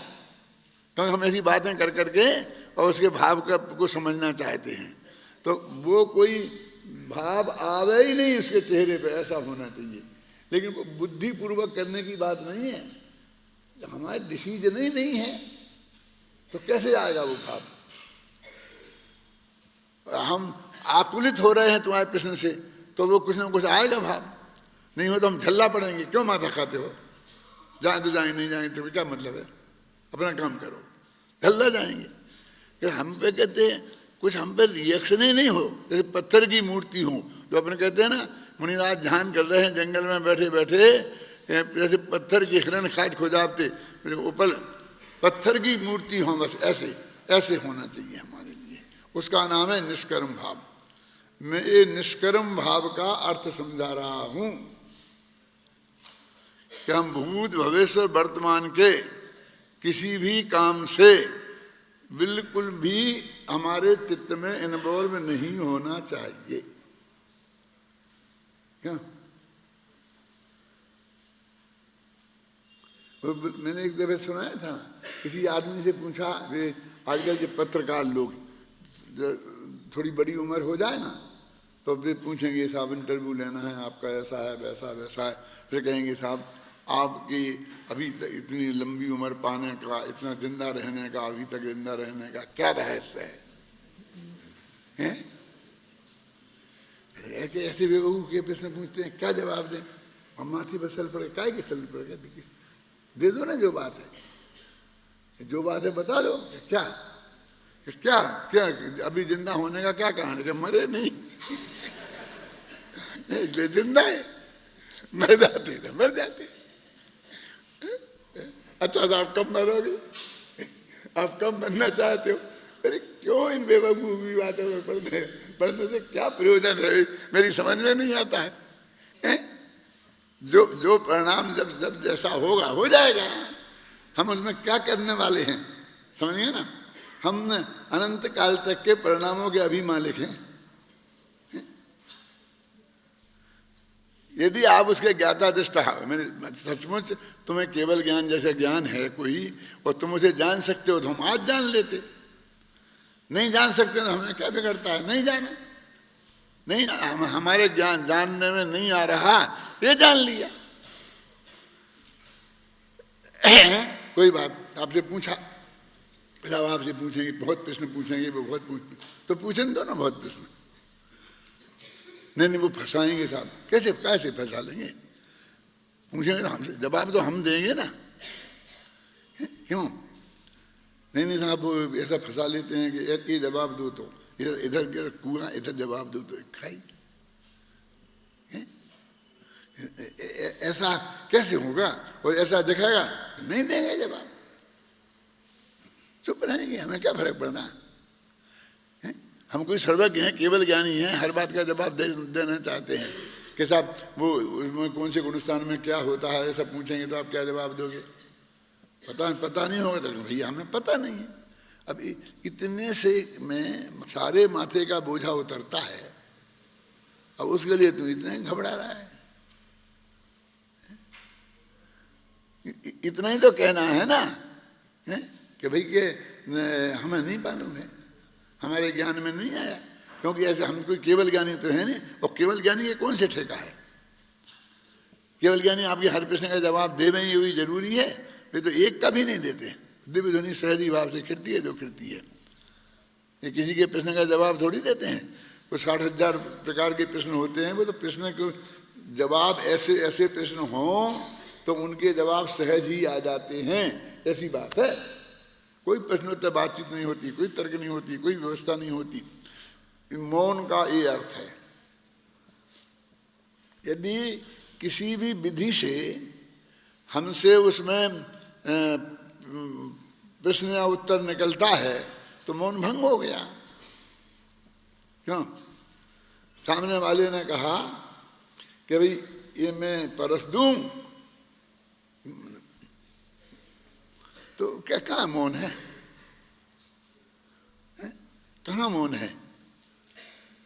क्योंकि हम ऐसी बातें कर करके और उसके भाव को समझना चाहते हैं, तो वो कोई भाव आवे ही नहीं उसके चेहरे पे, ऐसा होना चाहिए। लेकिन वो बुद्धिपूर्वक करने की बात नहीं है, हमारे डिसीजन ही नहीं है, तो कैसे आएगा वो भाव? हम आकुलित हो रहे हैं तुम्हारे प्रश्न से, तो वो कुछ ना कुछ आएगा भाव, नहीं हो तो हम झल्ला पड़ेंगे। क्यों माथा खाते हो? जाए तो जाए, नहीं जाए तो क्या मतलब है? अपना काम करो, झल्ला जाएंगे। कि हम पे कहते हैं कुछ हम पे रिएक्शन ही नहीं हो, जैसे पत्थर की मूर्ति हो, जो अपने कहते हैं ना मुनिराज ध्यान कर रहे हैं जंगल में बैठे बैठे, जैसे पत्थर की हिरण खाद खोजाते ऊपर पत्थर की मूर्ति हो, बस ऐसे ऐसे होना चाहिए हमारे लिए। उसका नाम है निष्कर्म भाव। मैं ये निष्कर्म भाव का अर्थ समझा रहा हूं कि हम भूत भविष्य वर्तमान के किसी भी काम से बिल्कुल भी हमारे चित्त में इन्वॉल्व नहीं होना चाहिए। क्या? मैंने एक दफे सुनाया था, किसी आदमी से पूछा, वे आजकल के पत्रकार लोग थोड़ी बड़ी उम्र हो जाए ना तो वे पूछेंगे साहब इंटरव्यू लेना है आपका, ऐसा है वैसा वैसा है, फिर कहेंगे साहब आपकी अभी तक इतनी लंबी उम्र पाने का, इतना जिंदा रहने का, अभी तक जिंदा रहने का क्या रहस्य है? ऐसे बेवकूफ के प्रश्न पूछते हैं, क्या जवाब दें? हम माथी बसल पड़े, काय के सल पड़े, दे दो ना जो बात है, जो बात है बता दो। क्या क्या क्या अभी जिंदा होने का क्या कहानी? कि मरे नहीं इसलिए जिंदा है, मर जाते थे मर जाते। अच्छा साहब कब मरोगे? आप कब बनना चाहते हो? अरे क्यों इन बेवकूफी बातों में पढ़ने से क्या प्रयोजन है? मेरी समझ में नहीं आता है। जो परिणाम जब जैसा होगा हो जाएगा, हम उसमें क्या करने वाले हैं? समझिए ना, हम अनंत काल तक के परिणामों के अभी मालिक हैं। यदि आप उसके ज्ञाता दृष्टा, मैंने सचमुच तुम्हें केवल ज्ञान जैसे ज्ञान है कोई और तुम उसे जान सकते हो तो हम आज जान लेते। नहीं जान सकते तो हमें क्या बिगड़ता है? नहीं जाना, नहीं हमारे ज्ञान जानने में नहीं आ रहा, ये जान लिया। कोई बात आपसे पूछा, साहब आपसे पूछेंगे बहुत प्रश्न पूछेंगे, वो बहुत तो पूछें दो ना बहुत प्रश्न। नहीं वो फंसाएंगे साहब, कैसे कैसे फंसा लेंगे? पूछेंगे तो हमसे जवाब तो हम देंगे ना, क्यों? नहीं साहब वो ऐसा फंसा लेते हैं कि ये जवाब दो तो इधर कुआं, इधर जवाब दो तो खाई। ऐसा कैसे होगा? और ऐसा दिखाएगा तो नहीं देंगे जवाब, चुप रहेंगे, हमें क्या फर्क पड़ना है? हम कोई सर्वज्ञ हैं, केवल ज्ञानी हैं, हर बात का जवाब देना चाहते हैं कि साहब वो उसमें कौन से गुणस्थान में क्या होता है, ऐसा पूछेंगे तो आप क्या जवाब दोगे? पता नहीं होगा तो भैया हमें पता नहीं है। अब इतने से में सारे माथे का बोझा उतरता है, अब उसके लिए तू इतने घबरा रहा है। इतना ही तो कहना है ना कि भाई के हमें नहीं मालूम है, हमारे ज्ञान में नहीं आया, क्योंकि ऐसे हम कोई केवल ज्ञानी तो है नहीं। और केवल ज्ञानी के कौन से ठेका है? केवल ज्ञानी आपके हर प्रश्न का जवाब दे रहे, ये जरूरी है? वे तो एक का भी नहीं देते। दिव्य ध्वनि सहजी भाव से खिड़ती है जो खिड़ती है, ये किसी के प्रश्न का जवाब थोड़ी देते हैं। वो 60,000 प्रकार के प्रश्न होते हैं, वो तो प्रश्न के जवाब ऐसे ऐसे प्रश्न हों तो उनके जवाब सहज ही आ जाते हैं, ऐसी बात है। कोई प्रश्नोत्तर बातचीत नहीं होती, कोई तर्क नहीं होती, कोई व्यवस्था नहीं होती। मौन का ये अर्थ है। यदि किसी भी विधि से हमसे उसमें प्रश्न या उत्तर निकलता है तो मौन भंग हो गया। क्यों? सामने वाले ने कहा कि भाई ये मैं परस दूं, तो क्या कहाँ मौन है? कहाँ मौन है?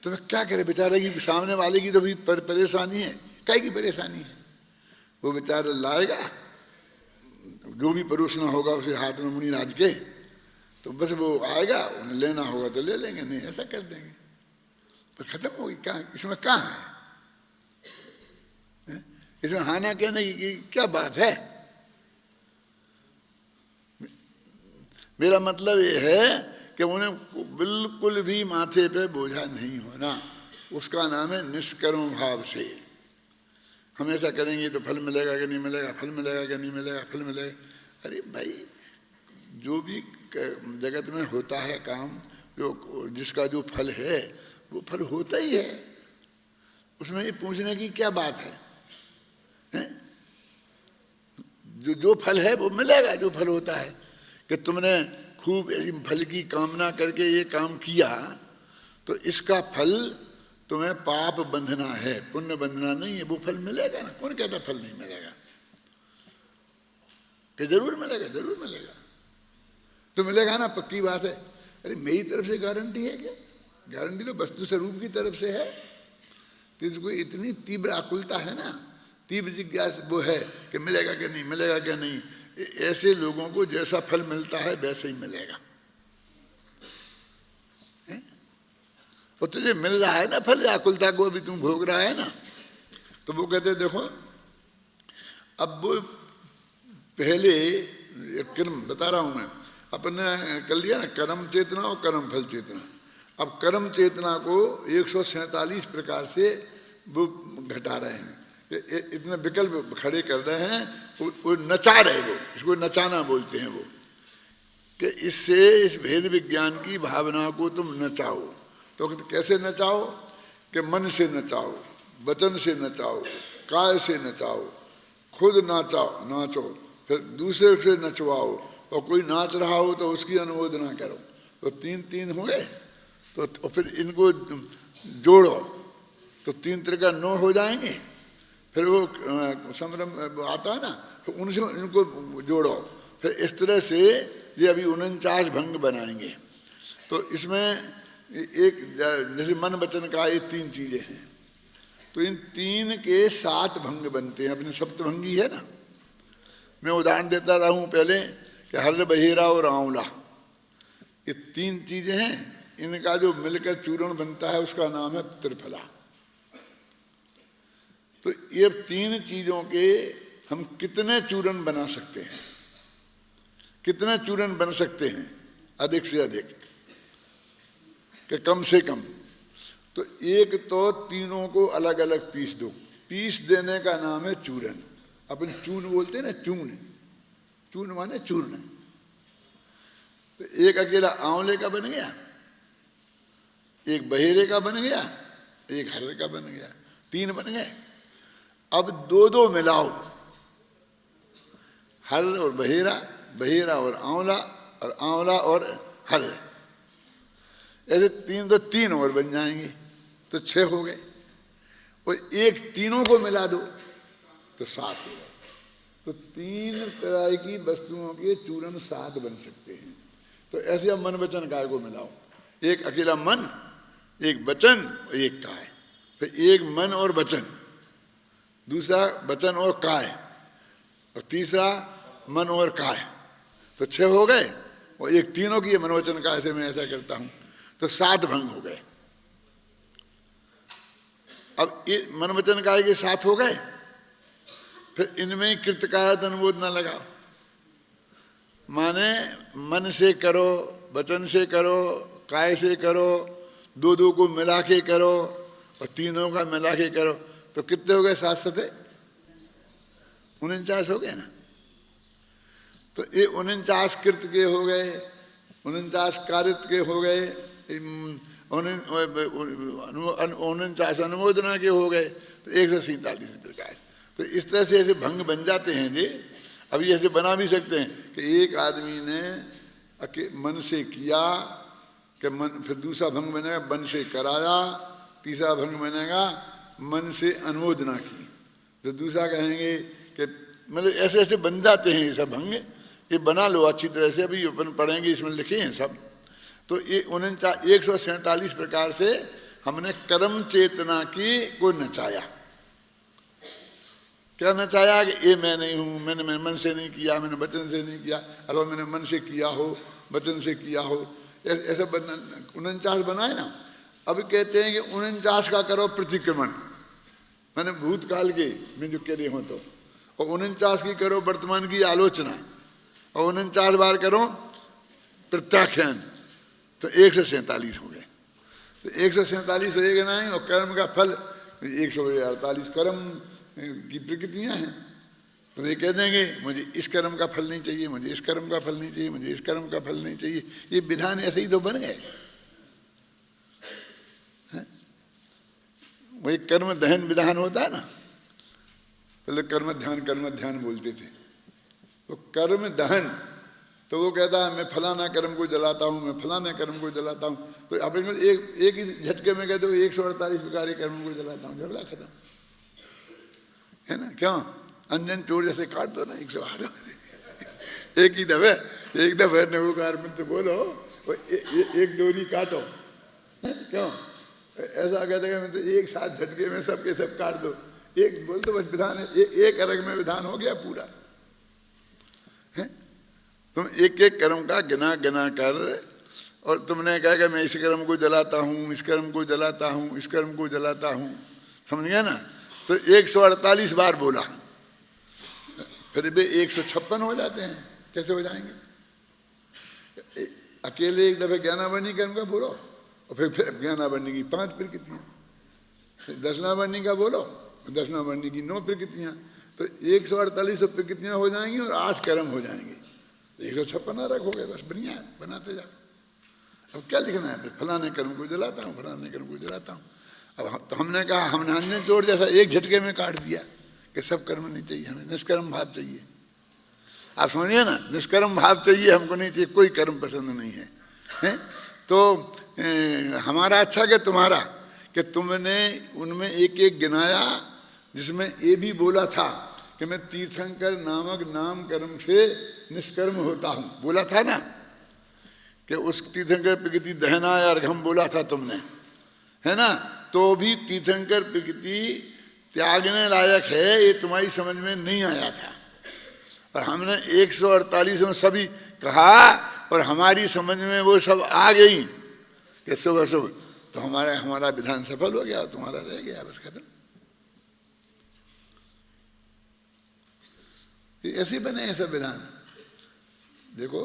तो क्या करे बेचारे की, सामने वाले की तो भी परेशानी है, काय की परेशानी है? वो बेचारा लाएगा, जो भी परोसना होगा उसे हाथ में मुनिराज के, तो बस वो आएगा, उन्हें लेना होगा तो ले लेंगे, नहीं ऐसा कर देंगे, तो खत्म होगी। कहाँ इसमें कहाँ है? इसमें हाना कहने की क्या बात है? मेरा मतलब ये है कि उन्हें बिल्कुल भी माथे पे बोझा नहीं होना, उसका नाम है निष्कर्म भाव से। हम ऐसा करेंगे तो फल मिलेगा कि नहीं मिलेगा, फल मिलेगा कि नहीं मिलेगा, फल मिलेगा। अरे भाई, जो भी जगत में होता है काम, जो जिसका जो फल है वो फल होता ही है, उसमें ये पूछने की क्या बात है? जो फल है वो मिलेगा, जो फल होता है। कि तुमने खूब फल की कामना करके ये काम किया तो इसका फल तुम्हें पाप बंधना है, पुण्य बंधना नहीं है, वो फल मिलेगा ना। कौन कहता फल नहीं मिलेगा? कि जरूर मिलेगा, जरूर मिलेगा, तो मिलेगा ना, पक्की बात है। अरे मेरी तरफ से गारंटी है क्या? गारंटी तो वस्तु स्वरूप की तरफ से है। तो इसको इतनी तीव्र आकुलता है ना, तीव्र जिज्ञासा वो है कि मिलेगा क्या नहीं, मिलेगा क्या नहीं। ऐसे लोगों को जैसा फल मिलता है वैसे ही मिलेगा। और तुझे मिल रहा है ना फल, आकुलता को अभी तुम भोग रहा है ना। तो वो कहते देखो, अब वो पहले कर्म बता रहा हूं मैं, अपने कर लिया ना कर्म चेतना और कर्म फल चेतना। अब कर्म चेतना को 147 प्रकार से वो घटा रहे हैं, इतने विकल्प खड़े कर रहे हैं। वो नचा रहे, वो इसको नचाना बोलते हैं वो, कि इससे इस भेद विज्ञान की भावना को तुम नचाओ। तो कैसे नचाओ? कि मन से नचाओ, वचन से नचाओ, काय से नचाओ, खुद नाचो, फिर दूसरे से नचवाओ, और कोई नाच रहा हो तो उसकी अनुमोदना करो। तो तीन हो गए। तो फिर इनको जोड़ो तो 3 तरह का 9 हो जाएंगे। फिर वो संभ्रम आता है ना, तो उनसे इनको जोड़ो। फिर इस तरह से ये अभी 49 भंग बनाएंगे। तो इसमें एक जैसे मन वचन का ये 3 चीजें हैं, तो इन 3 के 7 भंग बनते हैं। अपने सप्तभंगी है ना, मैं उदाहरण देता रहा हूँ पहले कि हर बहेरा और आंवला, ये 3 चीजें हैं। इनका जो मिलकर चूर्ण बनता है उसका नाम है त्रिफला। तो ये 3 चीजों के हम कितने चूर्ण बना सकते हैं? कितने चूर्ण बन सकते हैं? अधिक से अधिक, कि कम से कम। तो एक तो तीनों को अलग अलग पीस दो। पीस देने का नाम है चूर्ण। अपन चून बोलते हैं ना, चून माने चूर्ण। तो एक अकेला आंवले का बन गया, एक बहेरे का बन गया, एक हरे का बन गया, 3 बन गए। अब 2 मिलाओ, हर और बहेरा, बहेरा और आंवला और हरे, ऐसे 3 तो 3 और बन जाएंगे, तो 6 हो गए। और एक तीनों को मिला दो तो 7 हो गए। तो 3 तरह की वस्तुओं के चूर्ण 7 बन सकते हैं। तो ऐसे अब मन वचन काय को मिलाओ, एक अकेला मन, एक वचन और एक काय, फिर एक मन और वचन, दूसरा वचन और काय, और तीसरा मन और काय, तो 6 हो गए। और एक तीनों की मन वचन काय से मैं ऐसा करता हूं, तो 7 भंग हो गए। अब ये मन वचन काय के 7 हो गए। फिर इनमें कृतकायत अनुमोदना लगाओ, माने मन से करो, वचन से करो, काय से करो, 2 को मिला के करो, और तीनों का मिला के करो। तो कितने हो गए? 7 सते 49 हो गए ना। तो ये 49 कृत के हो गए, 49 कारित के हो गए, 49 अनुमोदना के हो गए, तो 147 प्रकार। तो इस तरह से ऐसे भंग बन जाते हैं जी। अभी ऐसे बना भी सकते हैं कि एक आदमी ने मन से किया कि मन, फिर दूसरा भंग बनेगा मन से कराया, तीसरा भंग बनेगा मन से अनुमोदना की, तो दूसरा कहेंगे कि मतलब ऐसे ऐसे बन जाते हैं ये सब भंग। ये बना लो अच्छी तरह से, अभी अपन पढ़ेंगे, इसमें लिखे हैं सब। तो ये 147 प्रकार से हमने कर्म चेतना की को नचाया। कहना चाहा कि ये मैं नहीं हूँ, मैंने मन से नहीं किया, मैंने वचन से नहीं किया, अथवा मैंने मन से किया हो, वचन से किया हो, ऐसा 49 बनाए ना। अब कहते हैं कि 49 का करो प्रतिक्रमण, मैंने भूतकाल के में जो कह रहे हो तो, और 49 की करो वर्तमान की आलोचना, और 49 बार करो प्रत्याख्यान, तो 147 हो गए। तो 147 हो गए ना, और कर्म का फल 148 कर्म की प्रकृतियां हैं। तो ये कह देंगे मुझे इस कर्म का फल नहीं चाहिए, मुझे इस कर्म का फल नहीं चाहिए, मुझे इस कर्म का फल नहीं चाहिए। ये विधान ऐसे ही तो बन गए। वही कर्म दहन विधान होता है ना, पहले कर्म ध्यान बोलते थे, तो कर्म दहन, तो वो कहता है मैं फलाना कर्म को जलाता हूँ, मैं फलाना कर्म को जलाता हूँ। तो आप एक ही झटके में कहते हो 148 प्रकार के कर्म को जलाता हूँ, झगड़ा खत्म है ना। क्यों? अंजन चोर जैसे काट दो ना 108 एक ही दफे नवकार में तो बोलो, एक डोरी काटो, क्यों? ऐसा कहते हैं मैं तो एक साथ झटके में सबके सब काट दो, एक बोल तो बस विधान है, एक अर्घ में विधान हो गया पूरा है। तुम एक एक कर्म का गिना कर, और तुमने कहा कि मैं इस कर्म को जलाता हूँ, इस कर्म को जलाता हूँ, इस कर्म को जलाता हूँ, समझ गया ना। तो 148 बार बोला, फिर भी 156 हो जाते हैं, कैसे हो जाएंगे? अकेले एक दफे ज्ञानावरणी कर्म का बोलो, और फिर ज्ञानावरणी की 5 प्रकृतियां, दशनावरणी का बोलो, दशनावरणी की 9 प्रकृतियां, तो 148 प्रकृतियां हो जाएंगी और 8 कर्म हो जाएंगे, 156 रखोगे, बस बढ़िया है, बनाते जाओ। अब क्या लिखना है? फिर फलाने कर्म को जलाता हूँ, फलाने कर्म को जलाता हूँ। अब तो हमने कहा, हमने अन्य चोर जैसा एक झटके में काट दिया कि सब कर्म नहीं चाहिए, हमें निष्कर्म भाव चाहिए। आप समझिए ना, निष्कर्म भाव चाहिए, हमको नहीं चाहिए, कोई कर्म पसंद नहीं है, हैं? तो हमारा अच्छा कि तुम्हारा, कि तुमने उनमें एक एक गिनाया जिसमें ये भी बोला था कि मैं तीर्थंकर नामक नाम कर्म से निष्कर्म होता हूँ, बोला था ना, कि उस तीर्थंकर प्रकृति दहना या अर्घम बोला था तुमने, है ना। तो भी तीर्थंकर प्रकृति त्यागने लायक है, ये तुम्हारी समझ में नहीं आया था, और हमने 148 में सभी कहा, और हमारी समझ में वो सब आ गई कि शुभ अशुभ, तो हमारा विधान सफल हो गया, तुम्हारा रह गया, बस खत्म। ऐसे बने हैं सब विधान। देखो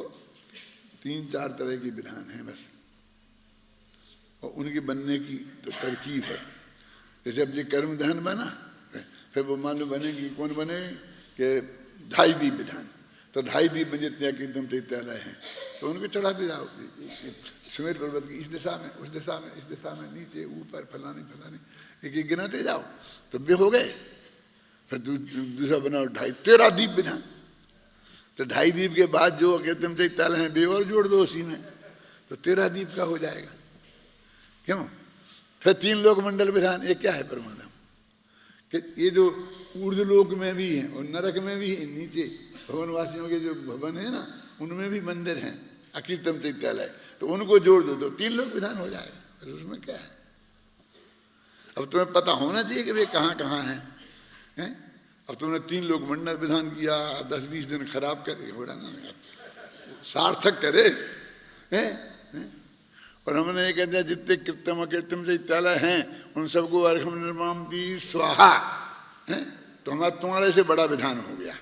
3-4 तरह के विधान हैं बस, और उनके बनने की तो तरकीब है। जैसे अब ये कर्म दहन बना, फिर वो मालूम बनेगी, कौन बने कि 2.5 दीप विधान, तो 2.5 दीप में जितने कीर्तन चैत्यालय हैं तो उनको चढ़ाते जाओ, सुमेर पर्वत की इस दिशा में, उस दिशा में, इस दिशा में, नीचे ऊपर फलाने एक एक गिनाते जाओ, तो भी हो गए। फिर दूसरा बनाओ 13 दीप विधान, तो 2.5 दीप के बाद जो कीर्तन चैत्यालय हैं वे और जोड़ दो उसी में, तो 13 दीप का हो जाएगा। क्यों? फिर 3 लोक मंडल विधान, ये क्या है परमाधाम, कि ये जो ऊर्ध्वलोक में भी है और नरक में भी है, नीचे भवनवासियों के जो भवन है ना, उनमें भी मंदिर हैं अकीर्तन चैत्यालय, तो उनको जोड़ दो, तो 3 लोक विधान हो जाएगा। तो उसमें क्या है? अब तुम्हें पता होना चाहिए कि वे कहाँ कहाँ हैं, हैं? अब तुमने 3 लोक मंडल विधान किया, 10-20 दिन खराब करे, बड़ा ना सार्थक करे, हैं? और हमने ये कहते हैं जितने कृत्यम अकृत्यम चैत्यालय हैं उन सबको अर्घम निर्माम दी स्वाहा, हैं? तो हमारा तुम्हारे से बड़ा विधान हो गया।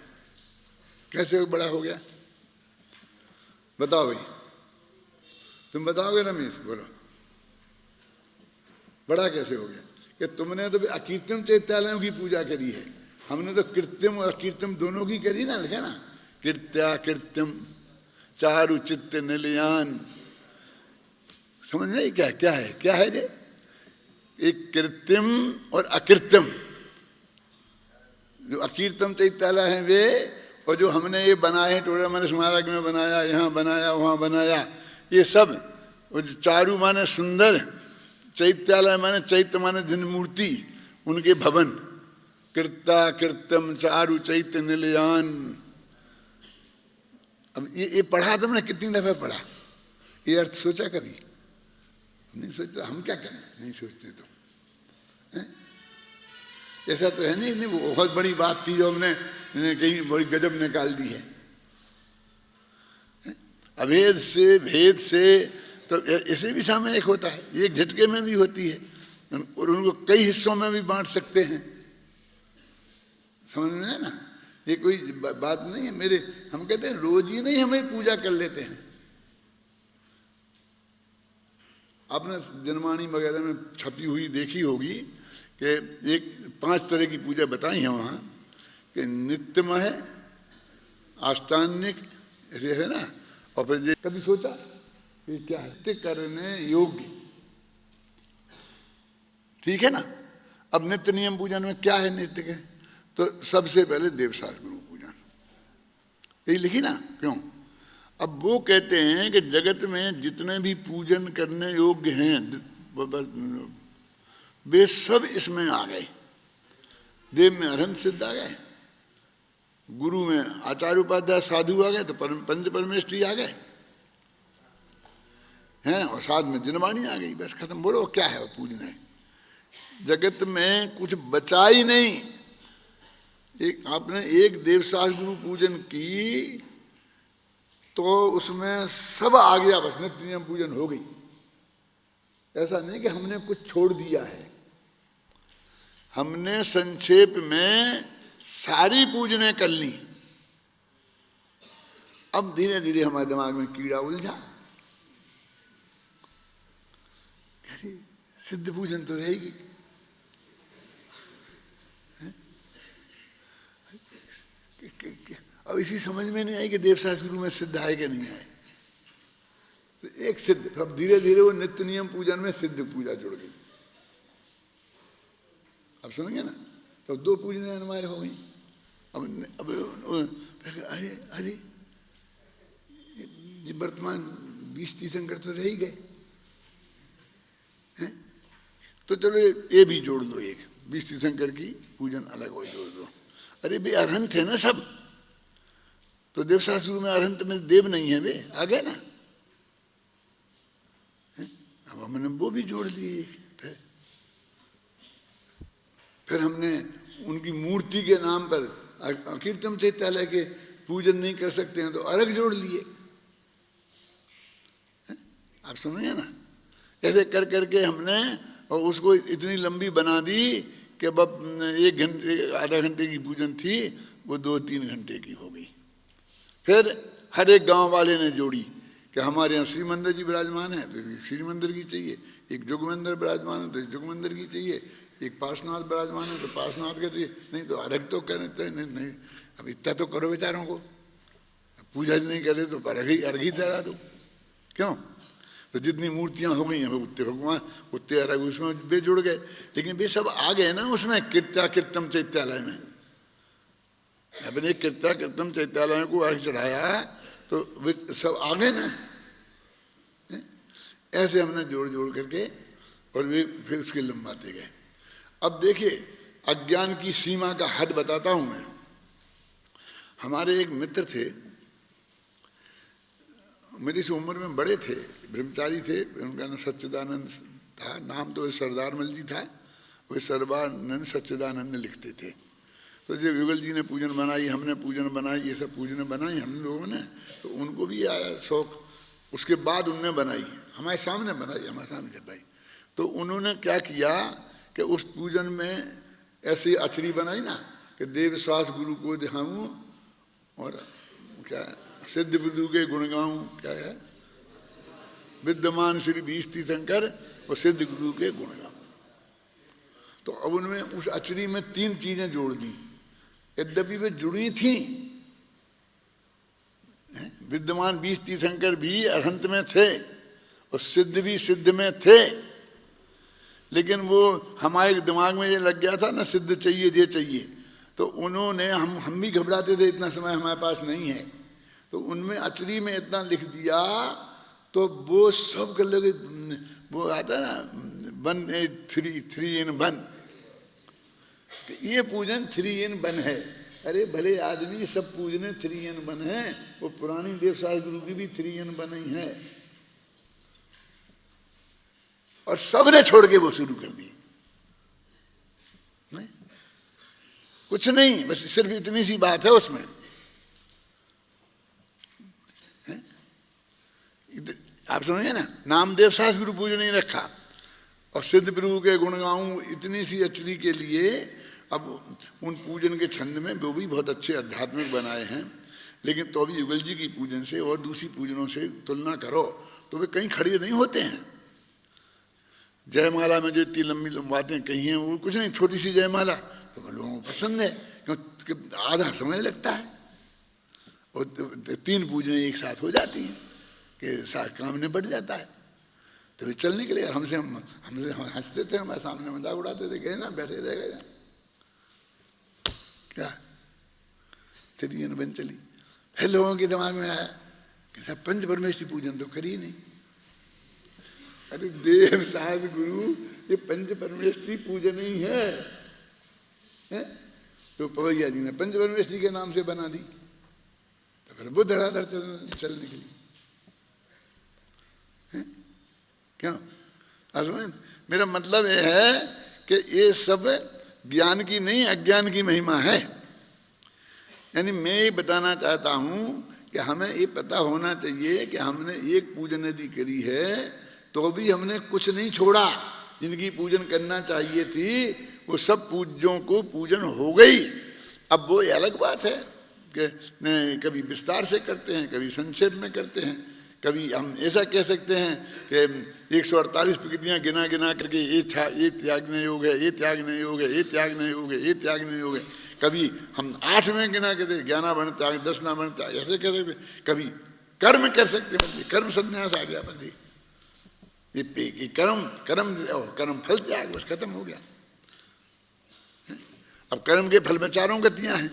कैसे बड़ा हो गया बताओ भाई, तुम बताओगे रमेश, बोलो बड़ा कैसे हो गया? कि तुमने तो अकीर्तम चैत्यालयों की पूजा करी है, हमने तो कृत्यम और अकीर्तम दोनों की करी ना, लिखा ना, कृत्या कृत्यम चारु चित्त निलयान, समझ नहीं क्या क्या है, क्या है ये? एक कृत्रिम और अकृत्रिम, जो अकीर्तम चैत्यालय हैं वे, और जो हमने ये बनाए हैं टोडा माने स्मारक में बनाया, यहाँ बनाया, वहाँ बनाया, ये सब, वो जो चारु माने सुंदर, चैत्यालय माने चैत्य माने दिन मूर्ति, उनके भवन, कृत्या कृत्यम चारु चैत्य निलयान। अब ये पढ़ा तुमने कितनी दफे पढ़ा? ये अर्थ सोचा कभी? नहीं सोचते। हम क्या करें, नहीं सोचते तो ऐसा तो है नहीं, नहीं वो बहुत बड़ी बात थी जो हमने कहीं बड़ी गजब निकाल दी है। अभेद से, भेद से, तो ऐसे भी सामयिक होता है, एक झटके में भी होती है और उनको कई हिस्सों में भी बांट सकते हैं। समझ में है ना, ये कोई बात नहीं है। मेरे हम कहते हैं रोज ही नहीं हमें पूजा कर लेते हैं। आपने जनवाणी वगैरह में छपी हुई देखी होगी कि एक 5 तरह की पूजा बताई है वहाँ, कि नित्यमय, आष्टान्निक, ऐसे है ना। और फिर ये कभी सोचा ये क्या है? नित्य करने योग्य, ठीक है ना। अब नित्य नियम पूजन में क्या है नित्य के? तो सबसे पहले देवशास्त्र गुरु पूजन, यही लिखी ना, क्यों? अब वो कहते हैं कि जगत में जितने भी पूजन करने योग्य हैं वे सब इसमें आ गए। देव में अरहंत सिद्ध आ गए, गुरु में आचार्य उपाध्याय साधु आ गए, तो पंच परमेष्ठी आ गए हैं, और साथ में जनवाणी आ गई। बस खत्म। बोलो क्या है वो पूजन है? जगत में कुछ बचा ही नहीं। एक आपने एक देवशास्त्र गुरु पूजन की तो उसमें सब आ गया, बस नित्य नियम पूजन हो गई। ऐसा नहीं कि हमने कुछ छोड़ दिया है, हमने संक्षेप में सारी पूजने कर ली। अब धीरे धीरे हमारे दिमाग में कीड़ा उलझा, सिद्ध पूजन तो रहेगी, अब इसी समझ में नहीं आई कि देवशास्त्र गुरु में सिद्ध आए कि नहीं आए। तो एक सिद्ध, अब धीरे धीरे वो नित्य नियम पूजन में सिद्ध पूजा जुड़ गई। अब सुनेंगे ना, तो 2 पूजने हमारे हो गई। अब अरे अरे वर्तमान 20 तीर्थंकर तो रह ही गए हैं, तो चलो ये भी जोड़ लो, एक 20 तीर्थंकर की पूजन अलग हो जोड़ दो। अरे भाई अरहंत है ना सब, तो देवशास्त्र गुरु में अरहंत में देव नहीं है, वे आ गए ना। अब हमने वो भी जोड़ दिए। फिर हमने उनकी मूर्ति के नाम पर कीर्तन चैत्यालय के पूजन नहीं कर सकते हैं तो अलग जोड़ लिए। आप समझिए ना, ऐसे कर करके हमने और उसको इतनी लंबी बना दी कि अब 1 घंटे आधा घंटे की पूजन थी वो 2-3 घंटे की हो गई। फिर हर एक गांव वाले ने जोड़ी कि हमारे यहाँ श्री मंदिर जी विराजमान है तो श्री मंदिर की चाहिए, एक जुग मंदिर विराजमान है तो जुग मंदिर की चाहिए, एक पार्श्वनाथ विराजमान है तो पार्श्वनाथ का चाहिए। नहीं तो अलग तो कहते नहीं, नहीं अब इतना तो करो बेचारों को, पूजा नहीं करे तो अर्घ ही लगा दो। क्यों? तो जितनी मूर्तियां हो गई हैं उतने भगवान उतने अलग उसमें वे जुड़ गए। लेकिन वे सब आ गए ना उसमें कीर्तम चैत्यालय में। अपने कीर्तम चैत्यालय को अर्घ चढ़ाया तो वे सब आ गए ना। ऐसे हमने जोड़ जोड़ करके और वे फिर उसके लंबाते गए। अब देखिए अज्ञान की सीमा का हद बताता हूं मैं। हमारे एक मित्र थे, मेरी से उम्र में बड़े थे, ब्रह्मचारी थे, उनका नाम सच्चिदानंद था, नाम तो सरदार मल जी था। वे सर्वानंद सच्चिदानंद लिखते थे। तो जब युगल जी ने पूजन बनाई, हमने पूजन बनाई, ये सब पूजन बनाई हम लोगों ने, तो उनको भी आया शौक। उसके बाद उनने बनाई, हमारे सामने बनाई, हमारे सामने छपाई। तो उन्होंने क्या किया कि उस पूजन में ऐसी अचरी बनाई ना कि देवशास्त्र गुरु को दिखाऊं और क्या सिद्ध विदु के गुण गाऊं, क्या है विद्यमान श्री 20 तीर्थंकर और सिद्ध गुरु के गुण गाऊं। तो अब उनमें उस अचरी में 3 चीजें जोड़ दी। यद्यपि वे जुड़ी थी, विद्यमान 20 तीर्थंकर भी अरहंत में थे और सिद्ध भी सिद्ध में थे, लेकिन वो हमारे दिमाग में ये लग गया था ना सिद्ध चाहिए ये चाहिए। तो उन्होंने हम भी घबराते थे, इतना समय हमारे पास नहीं है, तो उनमें अचरी में इतना लिख दिया तो वो सब कर लगे। वो आता ना 3 in 1, ये पूजन 3 in 1 है। अरे भले आदमी सब पूजने 3 in 1 है, वो पुरानी देवशास्त्र गुरु की भी 3 in 1 ही है। और सबने छोड़ के वो शुरू कर दी। कुछ नहीं, बस सिर्फ इतनी सी बात है उसमें। आप समझे ना, नामदेव सास गुरु पूजन नहीं रखा और सिद्ध प्रभु के गुण गाऊं इतनी सी अचरी के लिए। अब उन पूजन के छंद में वो भी बहुत अच्छे आध्यात्मिक बनाए हैं, लेकिन तो भी युगल जी की पूजन से और दूसरी पूजनों से तुलना करो तो वे कहीं खड़े नहीं होते हैं। जयमाला में जो इतनी लंबी बातें कही हैं वो कुछ नहीं, छोटी सी जयमाला तो लोगों को पसंद है क्योंकि आधा समय लगता है और 3 पूजनें एक साथ हो जाती हैं कि साथ काम निपट जाता है। तो चलने के लिए हमसे हंसते थे, हमारे सामने मजाक उड़ाते थे, गए ना बैठे रह गए क्या त्रियन बन चली। फिर लोगों के दिमाग में आया कि सब पंच परमेश्वरी पूजन तो करी नहीं। अरे देव सास गुरु ये पंच परमेश्वरी पूजन ही है? तो पवैया जी ने पंच परमेश्वरी के नाम से बना दी, तो फिर वो धड़ाधड़ चलने के लिए क्यों? असमझ? मेरा मतलब ये है कि ये सब ज्ञान की नहीं अज्ञान की महिमा है। यानी मैं ये बताना चाहता हूं कि हमें ये पता होना चाहिए कि हमने एक पूजन यदि करी है तो भी हमने कुछ नहीं छोड़ा। जिनकी पूजन करना चाहिए थी वो सब पूज्यों को पूजन हो गई। अब वो अलग बात है कि कभी विस्तार से करते हैं, कभी संक्षेप में करते हैं, कभी हम ऐसा कह सकते हैं कि 148 प्रकृतियां गिना गिना करके ये त्यागने योग है, ये त्यागने योग है, ये त्यागने योग है, ये त्यागने योग है। कभी हम 8 में गिना के दे, 11 वर्ण त्याग, 10 वर्ण त्याग, ऐसे कह सकते। कभी कर्म कर सकते बंदी, कर्म संन्यास आ गया बंदी, ये कर्म फल त्याग, बस खत्म हो गया। अब कर्म के फल में 4 गतियां हैं,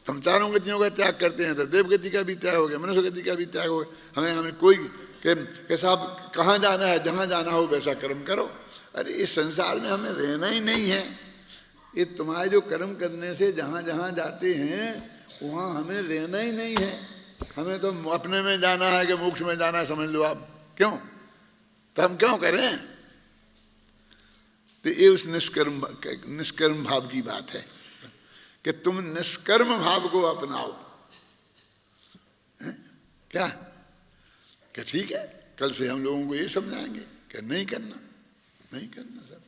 हम 4 गतियों का त्याग करते हैं तो देव गति का भी त्याग हो गया, मनुष्य गति का भी त्याग हो गया। हमें कोई के साहब कहाँ जाना है, जहाँ जाना हो वैसा कर्म करो। अरे इस संसार में हमें रहना ही नहीं है। ये तुम्हारे जो कर्म करने से जहाँ जहाँ जाते हैं वहाँ हमें रहना ही नहीं है। हमें तो अपने में जाना है कि मोक्ष में जाना है, समझ लो आप। क्यों? तो हम क्यों करें? तो ये उस निष्कर्म भाव की बात है कि तुम निष्कर्म भाव को अपनाओ। क्या ठीक है, कल से हम लोगों को ये समझाएंगे कि नहीं करना, नहीं करना सब।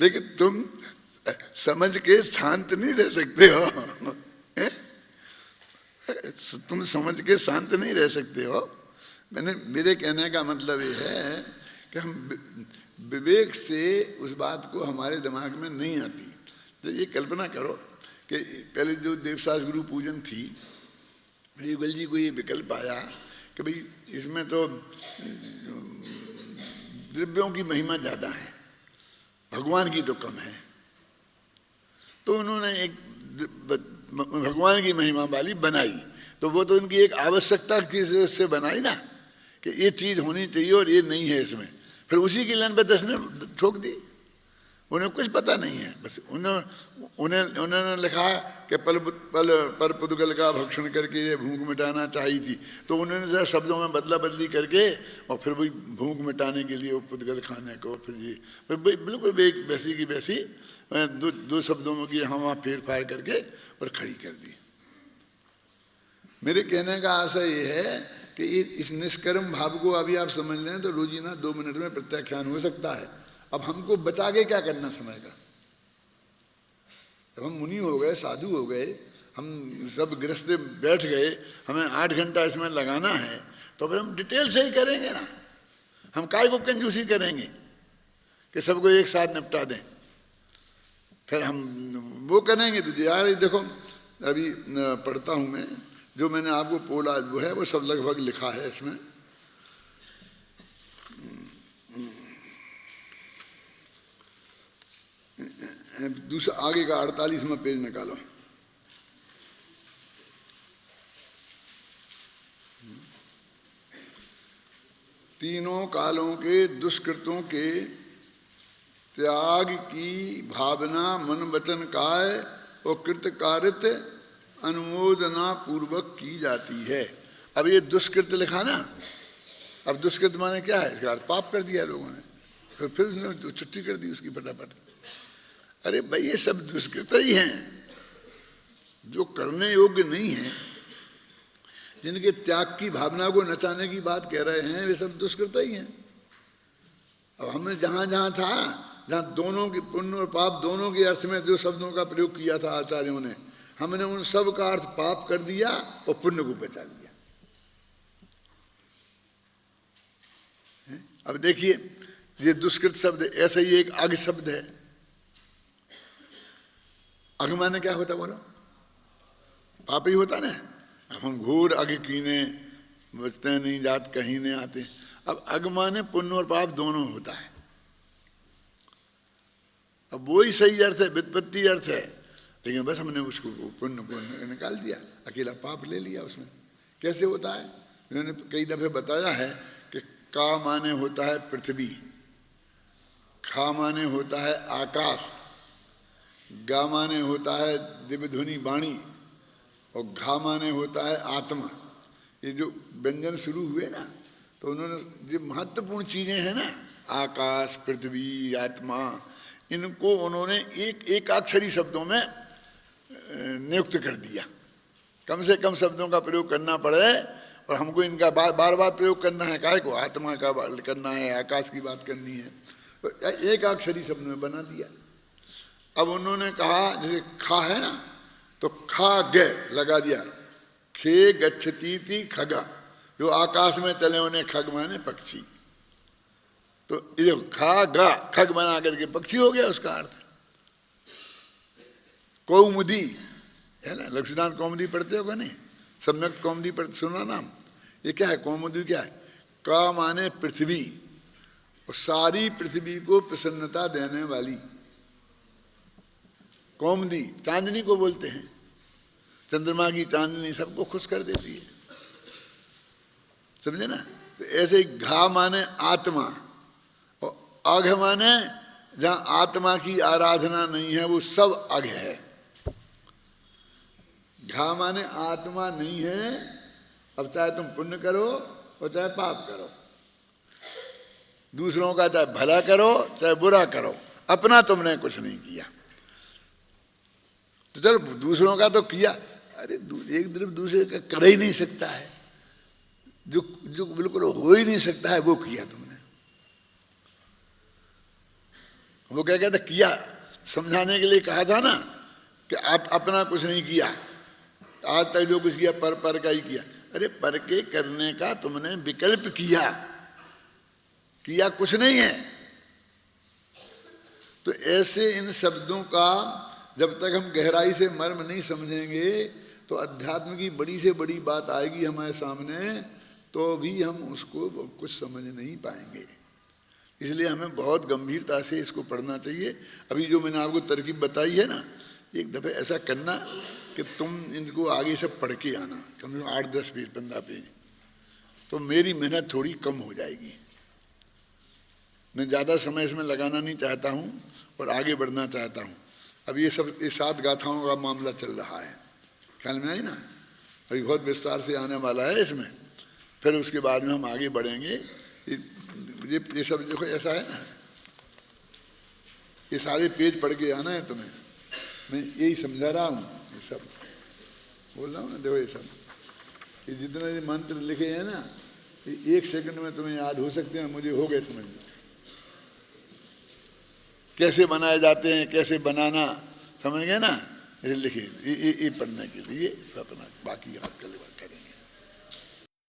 लेकिन तुम समझ के शांत नहीं रह सकते हो। तुम समझ के शांत नहीं रह सकते हो। मेरे कहने का मतलब ये है कि हम विवेक से उस बात को हमारे दिमाग में नहीं आती। तो ये कल्पना करो कि पहले जो देवसास गुरु पूजन थी, युगल जी को ये विकल्प आया कि भाई इसमें तो द्रव्यों की महिमा ज़्यादा है, भगवान की तो कम है। तो उन्होंने एक भगवान की महिमा वाली बनाई, तो वो तो उनकी एक आवश्यकता की से बनाई ना कि ये चीज़ होनी चाहिए और ये नहीं है इसमें। फिर उसी की लाइन पर 10 ने ठोक दी। उन्हें कुछ पता नहीं है, बस उन्होंने लिखा कि पर पुद्गल का भक्षण करके ये भूख मिटाना चाहिए थी। तो उन्होंने जरा शब्दों में बदला बदली करके और फिर वही भूख मिटाने के लिए वो पुद्गल खाने को फिर बिल्कुल वैसी की वैसी 2 शब्दों की वहाँ फेर फार करके और खड़ी कर दी। मेरे कहने का आशय ये है कि इस निष्कर्म भाव को अभी आप समझ लें तो रोजीना 2 मिनट में प्रत्याख्यान हो सकता है। अब हमको बचा के क्या करना समय का? जब हम मुनि हो गए, साधु हो गए, हम सब गृहस्थ बैठ गए, हमें 8 घंटा इसमें लगाना है, तो फिर हम डिटेल से ही करेंगे ना। हम काय को कंजूसी करेंगे कि सबको एक साथ निपटा दें। फिर हम वो करेंगे तो यार देखो अभी पढ़ता हूँ मैं, जो मैंने आपको पोला वो है वो सब लगभग लिखा है इसमें। दूसरा आगे का 48वां पेज निकालो। तीनों कालों के दुष्कृतों के त्याग की भावना मन वचन काय और कृतकारित अनुमोदना पूर्वक की जाती है। अब ये दुष्कृत लिखा ना, अब दुष्कृत माने क्या है? इसका अर्थ पाप कर दिया लोगों ने, फिर उसने छुट्टी कर दी उसकी फटाफट। अरे भाई ये सब दुष्कृत ही हैं, जो करने योग्य नहीं है, जिनके त्याग की भावना को नचाने की बात कह रहे हैं, वे सब दुष्कृत ही हैं। अब हमने जहाँ जहाँ था, जहाँ दोनों की पुण्य और पाप दोनों के अर्थ में जो शब्दों का प्रयोग किया था आचार्यों ने, हमने उन सब का अर्थ पाप कर दिया और पुण्य को बचा लिया। अब देखिए, ये दुष्कृत शब्द ऐसा ही एक अग शब्द है। अग माने क्या होता बोलो? पाप ही होता ना। अब हम घोर अग कीने बचते नहीं जात कहीं नहीं आते। अब अग माने पुण्य और पाप दोनों होता है। अब वो ही सही अर्थ है, व्युत्पत्ति अर्थ है, लेकिन बस हमने उसको पुण्य को निकाल दिया, अकेला पाप ले लिया उसमें। कैसे होता है? मैंने कई दफे बताया है कि का माने होता है पृथ्वी, खा माने होता है आकाश, गा माने होता है दिव्य ध्वनि वाणी, और घा माने होता है आत्मा। ये जो व्यंजन शुरू हुए ना, तो उन्होंने जो महत्वपूर्ण चीजें हैं ना, आकाश, पृथ्वी, आत्मा, इनको उन्होंने एक एकाक्षरी शब्दों में नियुक्त कर दिया। कम से कम शब्दों का प्रयोग करना पड़े, और हमको इनका बार बार प्रयोग करना है। काहे को? आत्मा का करना है, आकाश की बात करनी है, तो एक अक्षरी शब्द में बना दिया। अब उन्होंने कहा जैसे खा है ना, तो खा ग लगा दिया, खे गच्छती थी खगा, जो आकाश में चले उन्हें खग माने पक्षी। तो ये खा गा खग बना करके पक्षी हो गया उसका अर्थ। कौमुदी है ना, लक्ष्मीनाथ कौमुदी पढ़ते हो क्या? नहीं, सम्यक कौमुदी पढ़ते सुना नाम? ये क्या है? कौमुदी क्या है? का माने पृथ्वी, और सारी पृथ्वी को प्रसन्नता देने वाली। कौमुदी चांदनी को बोलते हैं, चंद्रमा की चांदनी सबको खुश कर देती है, समझे ना? तो ऐसे ही घा माने आत्मा, और अघ माने जहां आत्मा की आराधना नहीं है वो सब अघ है। घा माने आत्मा नहीं है, अब चाहे तुम पुण्य करो और चाहे पाप करो, दूसरों का चाहे भला करो चाहे बुरा करो, अपना तुमने कुछ नहीं किया। तो चलो दूसरों का तो किया, अरे एक तरफ दूसरे का कर ही नहीं सकता है, जो बिल्कुल हो ही नहीं सकता है वो किया तुमने। वो क्या कहता? किया समझाने के लिए कहा था ना कि आप अपना कुछ नहीं किया, आज तक जो कुछ किया पर का ही किया। अरे पर के करने का तुमने विकल्प किया कुछ नहीं है। तो ऐसे इन शब्दों का जब तक हम गहराई से मर्म नहीं समझेंगे, तो अध्यात्म की बड़ी से बड़ी बात आएगी हमारे सामने, तो भी हम उसको कुछ समझ नहीं पाएंगे। इसलिए हमें बहुत गंभीरता से इसको पढ़ना चाहिए। अभी जो मैंने आपको तरकीब बताई है ना, एक दफ़े ऐसा करना कि तुम इनको आगे से पढ़ के आना, कम से कम 8-10 पेज 15 पेज, तो मेरी मेहनत थोड़ी कम हो जाएगी। मैं ज़्यादा समय इसमें लगाना नहीं चाहता हूँ और आगे बढ़ना चाहता हूँ। अब ये सब 7 गाथाओं का मामला चल रहा है, ख्याल में आई ना? अभी बहुत विस्तार से आने वाला है इसमें, फिर उसके बाद में हम आगे बढ़ेंगे। ये सब देखो ऐसा है ना, ये सारे पेज पढ़ के आना है तुम्हें, मैं यही समझा रहा हूँ। ये सब बोल रहा हूँ ना, देखो ये सब ये जितने ये मंत्र लिखे हैं ना, ये 1 सेकंड में तुम्हें याद हो सकते हैं, मुझे हो गए समझ में। कैसे बनाए जाते हैं, कैसे बनाना, समझ गए ना? ये लिखे, ये पढ़ने के लिए अपना बाकी याद करेंगे।